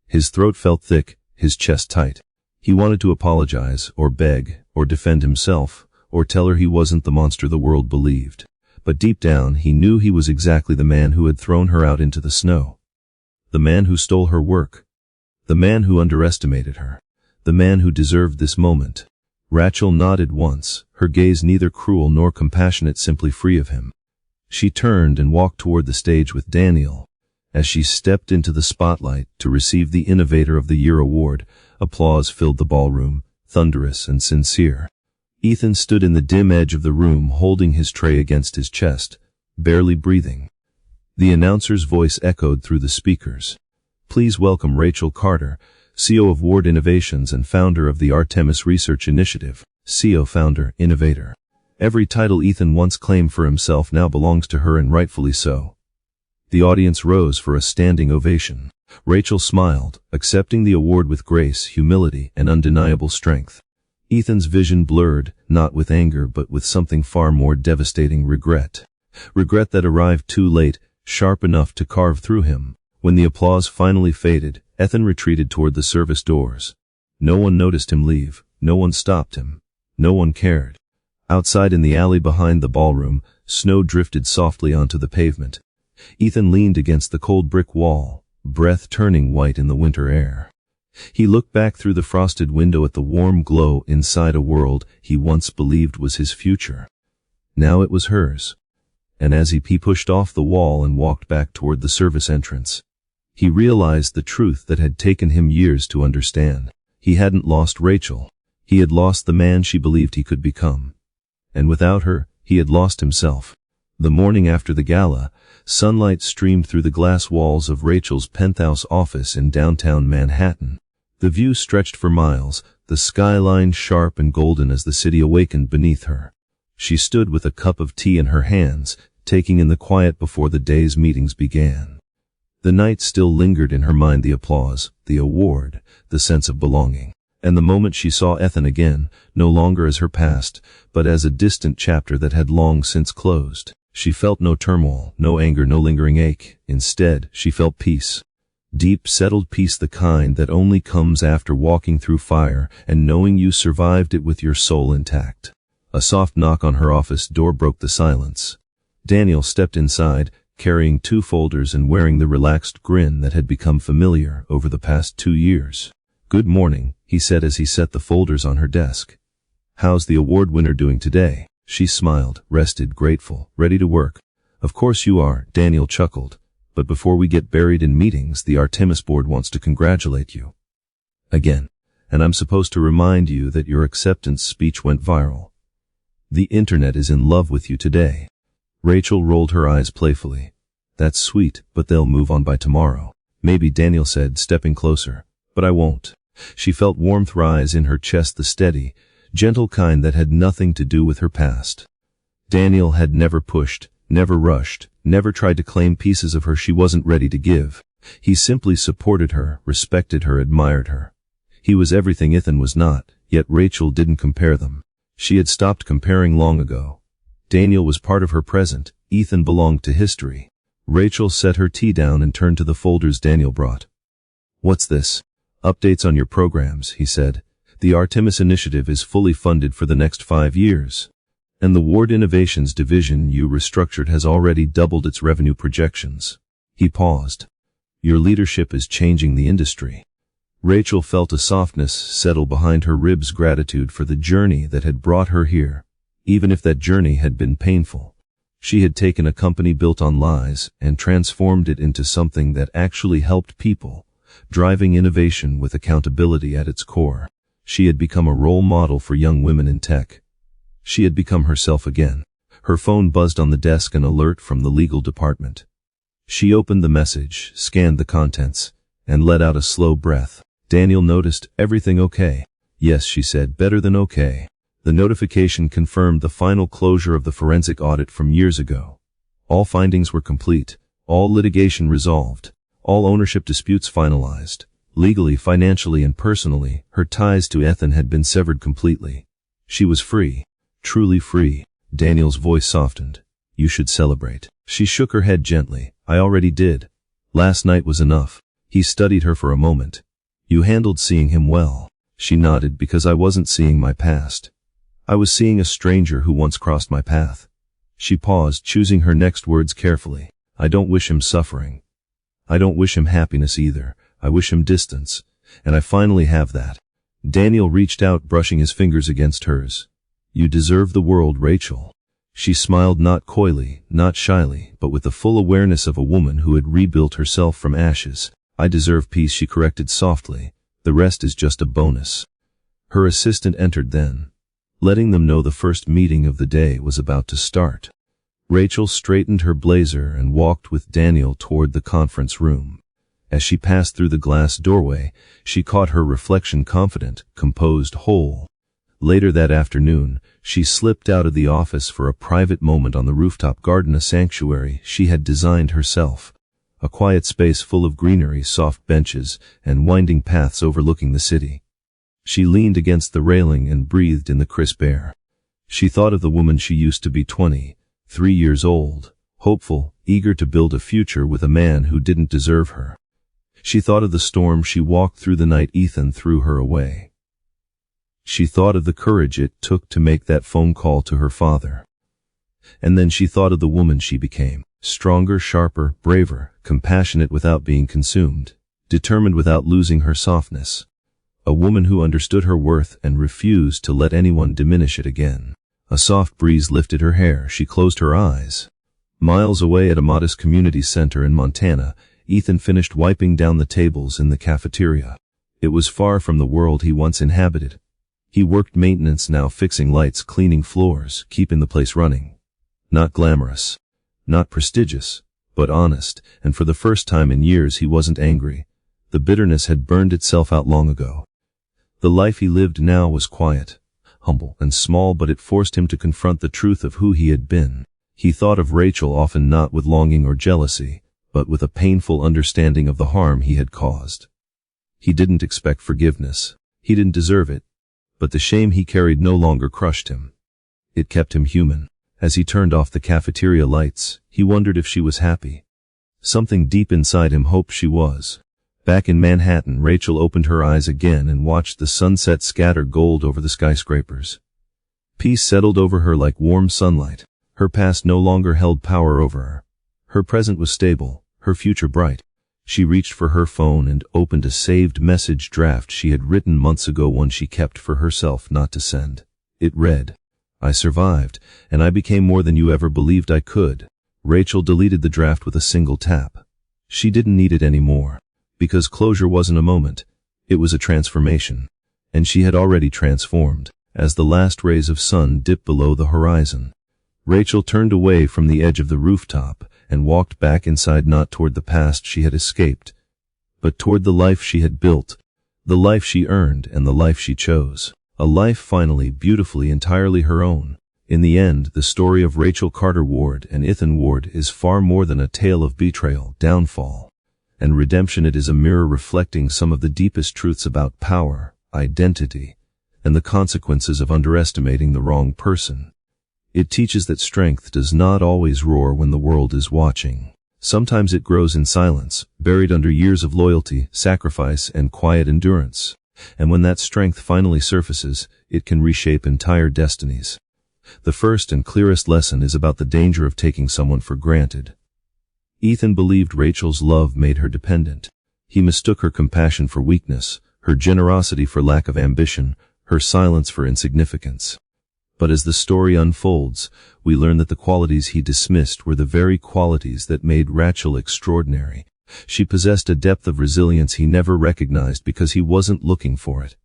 His throat felt thick, his chest tight. He wanted to apologize, or beg, or defend himself, or tell her he wasn't the monster the world believed. But deep down, he knew he was exactly the man who had thrown her out into the snow. The man who stole her work. The man who underestimated her. The man who deserved this moment. Rachel nodded once, her gaze neither cruel nor compassionate, simply free of him. She turned and walked toward the stage with Daniel. As she stepped into the spotlight to receive the Innovator of the Year award, applause filled the ballroom, thunderous and sincere. Ethan stood in the dim edge of the room, holding his tray against his chest, barely breathing. The announcer's voice echoed through the speakers. "Please welcome Rachel Carter, CEO of Ward Innovations and founder of the Artemis Research Initiative." CEO, founder, innovator. Every title Ethan once claimed for himself now belongs to her, and rightfully so. The audience rose for a standing ovation. Rachel smiled, accepting the award with grace, humility, and undeniable strength. Ethan's vision blurred, not with anger but with something far more devastating, regret. Regret that arrived too late, sharp enough to carve through him. When the applause finally faded, Ethan retreated toward the service doors. No one noticed him leave. No one stopped him. No one cared. Outside in the alley behind the ballroom, snow drifted softly onto the pavement. Ethan leaned against the cold brick wall, breath turning white in the winter air. He looked back through the frosted window at the warm glow inside a world he once believed was his future. Now it was hers. and as he pushed off the wall and walked back toward the service entrance, he realized the truth that had taken him years to understand. He hadn't lost Rachel. He had lost the man she believed he could become. And without her, he had lost himself. The morning after the gala, sunlight streamed through the glass walls of Rachel's penthouse office in downtown Manhattan. The view stretched for miles, the skyline sharp and golden as the city awakened beneath her. She stood with a cup of tea in her hands, taking in the quiet before the day's meetings began. The night still lingered in her mind, the applause, the award, the sense of belonging. And the moment she saw Ethan again, no longer as her past, but as a distant chapter that had long since closed, she felt no turmoil, no anger, no lingering ache. Instead, she felt peace. Deep, settled peace, the kind that only comes after walking through fire and knowing you survived it with your soul intact. A soft knock on her office door broke the silence. Daniel stepped inside, carrying 2 folders and wearing the relaxed grin that had become familiar over the past 2 years. "Good morning," he said as he set the folders on her desk. "How's the award winner doing today?" She smiled, rested, grateful, ready to work. "Of course you are," Daniel chuckled. "But before we get buried in meetings, the Artemis board wants to congratulate you. Again. And I'm supposed to remind you that your acceptance speech went viral. The internet is in love with you today." Rachel rolled her eyes playfully. "That's sweet, but they'll move on by tomorrow." "Maybe," Daniel said, stepping closer. "But I won't." She felt warmth rise in her chest, the steady, gentle kind that had nothing to do with her past. Daniel had never pushed, never rushed, never tried to claim pieces of her she wasn't ready to give. He simply supported her, respected her, admired her. He was everything Ethan was not, yet Rachel didn't compare them. She had stopped comparing long ago. Daniel was part of her present, Ethan belonged to history. Rachel set her tea down and turned to the folders Daniel brought. "What's this?" "Updates on your programs," he said. "The Artemis initiative is fully funded for the next 5 years. And the Ward Innovations division you restructured has already doubled its revenue projections." He paused. "Your leadership is changing the industry." Rachel felt a softness settle behind her ribs, gratitude for the journey that had brought her here, even if that journey had been painful. She had taken a company built on lies and transformed it into something that actually helped people, driving innovation with accountability at its core. She had become a role model for young women in tech. She had become herself again. Her phone buzzed on the desk, an alert from the legal department. She opened the message, scanned the contents, and let out a slow breath. Daniel noticed. "Everything okay?" "Yes," she said, "better than okay." The notification confirmed the final closure of the forensic audit from years ago. All findings were complete, all litigation resolved, all ownership disputes finalized. Legally, financially, and personally, her ties to Ethan had been severed completely. She was free, truly free. Daniel's voice softened. "You should celebrate." She shook her head gently. "I already did. Last night was enough." He studied her for a moment. "You handled seeing him well." She nodded. "Because I wasn't seeing my past. I was seeing a stranger who once crossed my path." She paused, choosing her next words carefully. "I don't wish him suffering. I don't wish him happiness either. I wish him distance. And I finally have that." Daniel reached out, brushing his fingers against hers. "You deserve the world, Rachel." She smiled, not coyly, not shyly, but with the full awareness of a woman who had rebuilt herself from ashes. "I deserve peace," she corrected softly. "The rest is just a bonus." Her assistant entered then, letting them know the first meeting of the day was about to start. Rachel straightened her blazer and walked with Daniel toward the conference room. As she passed through the glass doorway, she caught her reflection, confident, composed, whole. Later that afternoon, she slipped out of the office for a private moment on the rooftop garden, a sanctuary she had designed herself. A quiet space full of greenery, soft benches, and winding paths overlooking the city. She leaned against the railing and breathed in the crisp air. She thought of the woman she used to be, 23 years old, hopeful, eager to build a future with a man who didn't deserve her. She thought of the storm she walked through the night Ethan threw her away. She thought of the courage it took to make that phone call to her father. And then she thought of the woman she became. Stronger, sharper, braver, compassionate without being consumed, determined without losing her softness. A woman who understood her worth and refused to let anyone diminish it again. A soft breeze lifted her hair. She closed her eyes. Miles away at a modest community center in Montana, Ethan finished wiping down the tables in the cafeteria. It was far from the world he once inhabited. He worked maintenance now, fixing lights, cleaning floors, keeping the place running. Not glamorous, not prestigious, but honest, and for the first time in years he wasn't angry. The bitterness had burned itself out long ago. The life he lived now was quiet, humble, and small, but it forced him to confront the truth of who he had been. He thought of Rachel often not with longing or jealousy, but with a painful understanding of the harm he had caused. He didn't expect forgiveness. He didn't deserve it. But the shame he carried no longer crushed him. It kept him human. As he turned off the cafeteria lights, he wondered if she was happy. Something deep inside him hoped she was. Back in Manhattan, Rachel opened her eyes again and watched the sunset scatter gold over the skyscrapers. Peace settled over her like warm sunlight. Her past no longer held power over her. Her present was stable, her future bright. She reached for her phone and opened a saved message draft she had written months ago, one she kept for herself not to send. It read, "I survived, and I became more than you ever believed I could." Rachel deleted the draft with a single tap. She didn't need it anymore, because closure wasn't a moment, it was a transformation. And she had already transformed, as the last rays of sun dipped below the horizon. Rachel turned away from the edge of the rooftop and walked back inside, not toward the past she had escaped, but toward the life she had built, the life she earned and the life she chose. A life finally, beautifully, entirely her own. In the end, the story of Rachel Carter Ward and Ethan Ward is far more than a tale of betrayal, downfall, and redemption. It is a mirror reflecting some of the deepest truths about power, identity, and the consequences of underestimating the wrong person. It teaches that strength does not always roar when the world is watching. Sometimes it grows in silence, buried under years of loyalty, sacrifice, and quiet endurance. And when that strength finally surfaces, it can reshape entire destinies. The first and clearest lesson is about the danger of taking someone for granted. Ethan believed Rachel's love made her dependent. He mistook her compassion for weakness, her generosity for lack of ambition, her silence for insignificance. But as the story unfolds, we learn that the qualities he dismissed were the very qualities that made Rachel extraordinary. She possessed a depth of resilience he never recognized because he wasn't looking for it.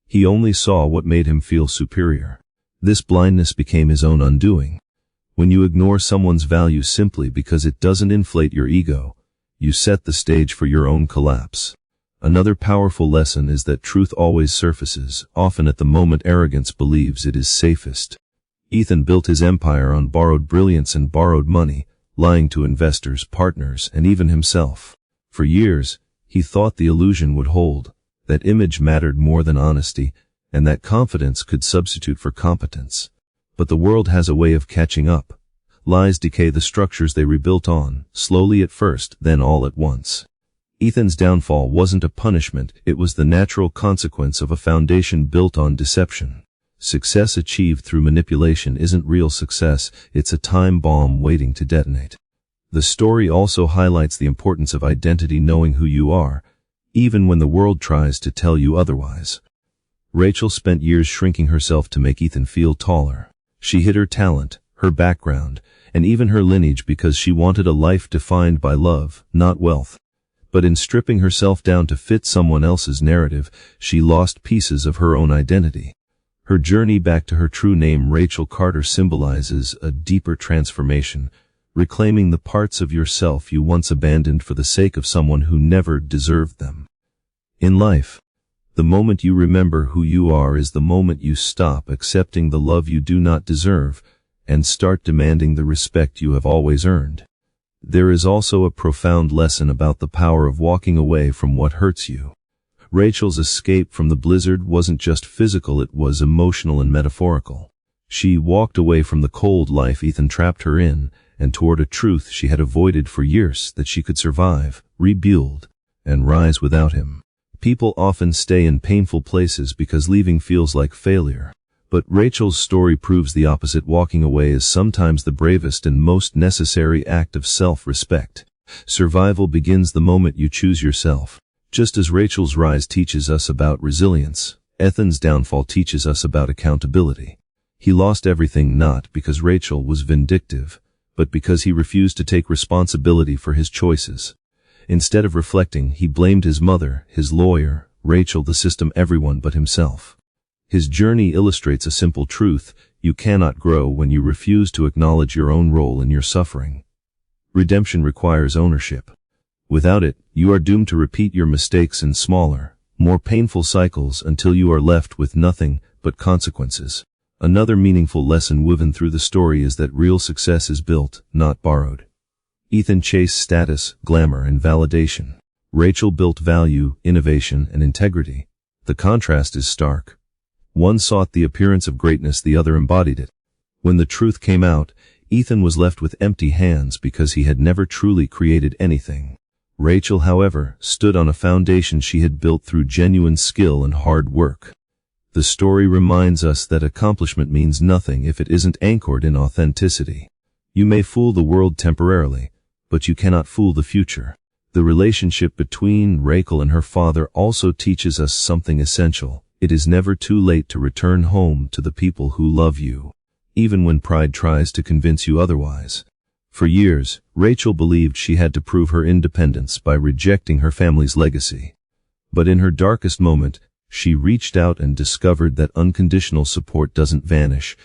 He only saw what made him feel superior. This blindness became his own undoing. When you ignore someone's value simply because it doesn't inflate your ego, you set the stage for your own collapse. Another powerful lesson is that truth always surfaces, often at the moment arrogance believes it is safest. Ethan built his empire on borrowed brilliance and borrowed money, lying to investors, partners, and even himself. For years, he thought the illusion would hold, that image mattered more than honesty, and that confidence could substitute for competence. But the world has a way of catching up. Lies decay the structures they rebuilt on, slowly at first, then all at once. Ethan's downfall wasn't a punishment, it was the natural consequence of a foundation built on deception. Success achieved through manipulation isn't real success, it's a time bomb waiting to detonate. The story also highlights the importance of identity, knowing who you are, even when the world tries to tell you otherwise. Rachel spent years shrinking herself to make Ethan feel taller. She hid her talent, her background, and even her lineage because she wanted a life defined by love, not wealth. But in stripping herself down to fit someone else's narrative, she lost pieces of her own identity. Her journey back to her true name, Rachel Carter, symbolizes a deeper transformation, reclaiming the parts of yourself you once abandoned for the sake of someone who never deserved them. In life, the moment you remember who you are is the moment you stop accepting the love you do not deserve and start demanding the respect you have always earned. There is also a profound lesson about the power of walking away from what hurts you. Rachel's escape from the blizzard wasn't just physical, it was emotional and metaphorical. She walked away from the cold life Ethan trapped her in and toward a truth she had avoided for years, that she could survive, rebuild, and rise without him. People often stay in painful places because leaving feels like failure. But Rachel's story proves the opposite. Walking away is sometimes the bravest and most necessary act of self-respect. Survival begins the moment you choose yourself. Just as Rachel's rise teaches us about resilience, Ethan's downfall teaches us about accountability. He lost everything not because Rachel was vindictive, but because he refused to take responsibility for his choices. Instead of reflecting, he blamed his mother, his lawyer, Rachel, the system, everyone but himself. His journey illustrates a simple truth: you cannot grow when you refuse to acknowledge your own role in your suffering. Redemption requires ownership. Without it, you are doomed to repeat your mistakes in smaller, more painful cycles until you are left with nothing but consequences. Another meaningful lesson woven through the story is that real success is built, not borrowed. Ethan chased status, glamour, and validation. Rachel built value, innovation, and integrity. The contrast is stark. One sought the appearance of greatness, the other embodied it. When the truth came out, Ethan was left with empty hands because he had never truly created anything. Rachel, however, stood on a foundation she had built through genuine skill and hard work. The story reminds us that accomplishment means nothing if it isn't anchored in authenticity. You may fool the world temporarily, but you cannot fool the future. The relationship between Rachel and her father also teaches us something essential. It is never too late to return home to the people who love you, even when pride tries to convince you otherwise. For years, Rachel believed she had to prove her independence by rejecting her family's legacy. But in her darkest moment, she reached out and discovered that unconditional support doesn't vanish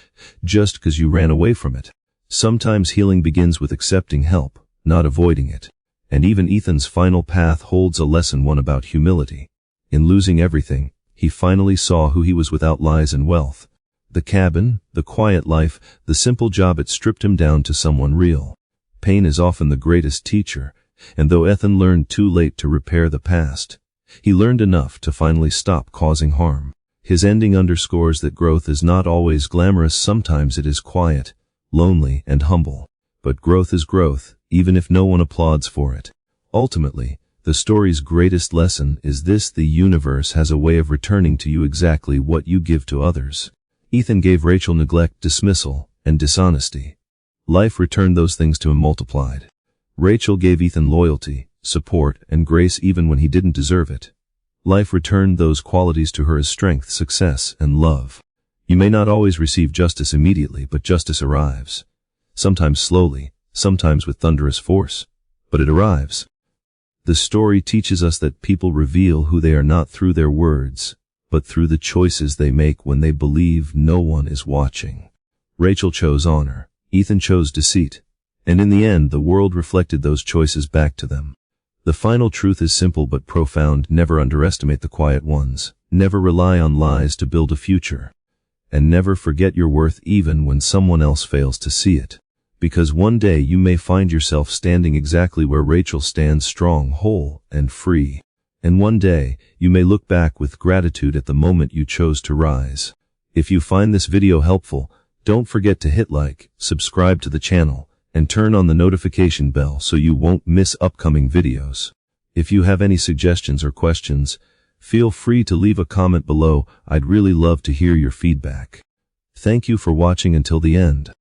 just because you ran away from it. Sometimes healing begins with accepting help, not avoiding it. And even Ethan's final path holds a lesson, one about humility. In losing everything, he finally saw who he was without lies and wealth. The cabin, the quiet life, the simple job, it stripped him down to someone real. Pain is often the greatest teacher, and though Ethan learned too late to repair the past, he learned enough to finally stop causing harm. His ending underscores that growth is not always glamorous. Sometimes it is quiet, lonely, and humble. But growth is growth, even if no one applauds for it. Ultimately, the story's greatest lesson is this: the universe has a way of returning to you exactly what you give to others. Ethan gave Rachel neglect, dismissal, and dishonesty. Life returned those things to him multiplied. Rachel gave Ethan loyalty, support, and grace even when he didn't deserve it. Life returned those qualities to her as strength, success, and love. You may not always receive justice immediately, but justice arrives. Sometimes slowly, sometimes with thunderous force, but it arrives. The story teaches us that people reveal who they are not through their words, but through the choices they make when they believe no one is watching. Rachel chose honor, Ethan chose deceit, and in the end the world reflected those choices back to them. The final truth is simple but profound: never underestimate the quiet ones, never rely on lies to build a future, and never forget your worth even when someone else fails to see it. Because one day you may find yourself standing exactly where Rachel stands, strong, whole, and free. And one day, you may look back with gratitude at the moment you chose to rise. If you find this video helpful, don't forget to hit like, subscribe to the channel, and turn on the notification bell so you won't miss upcoming videos. If you have any suggestions or questions, feel free to leave a comment below. I'd really love to hear your feedback. Thank you for watching until the end.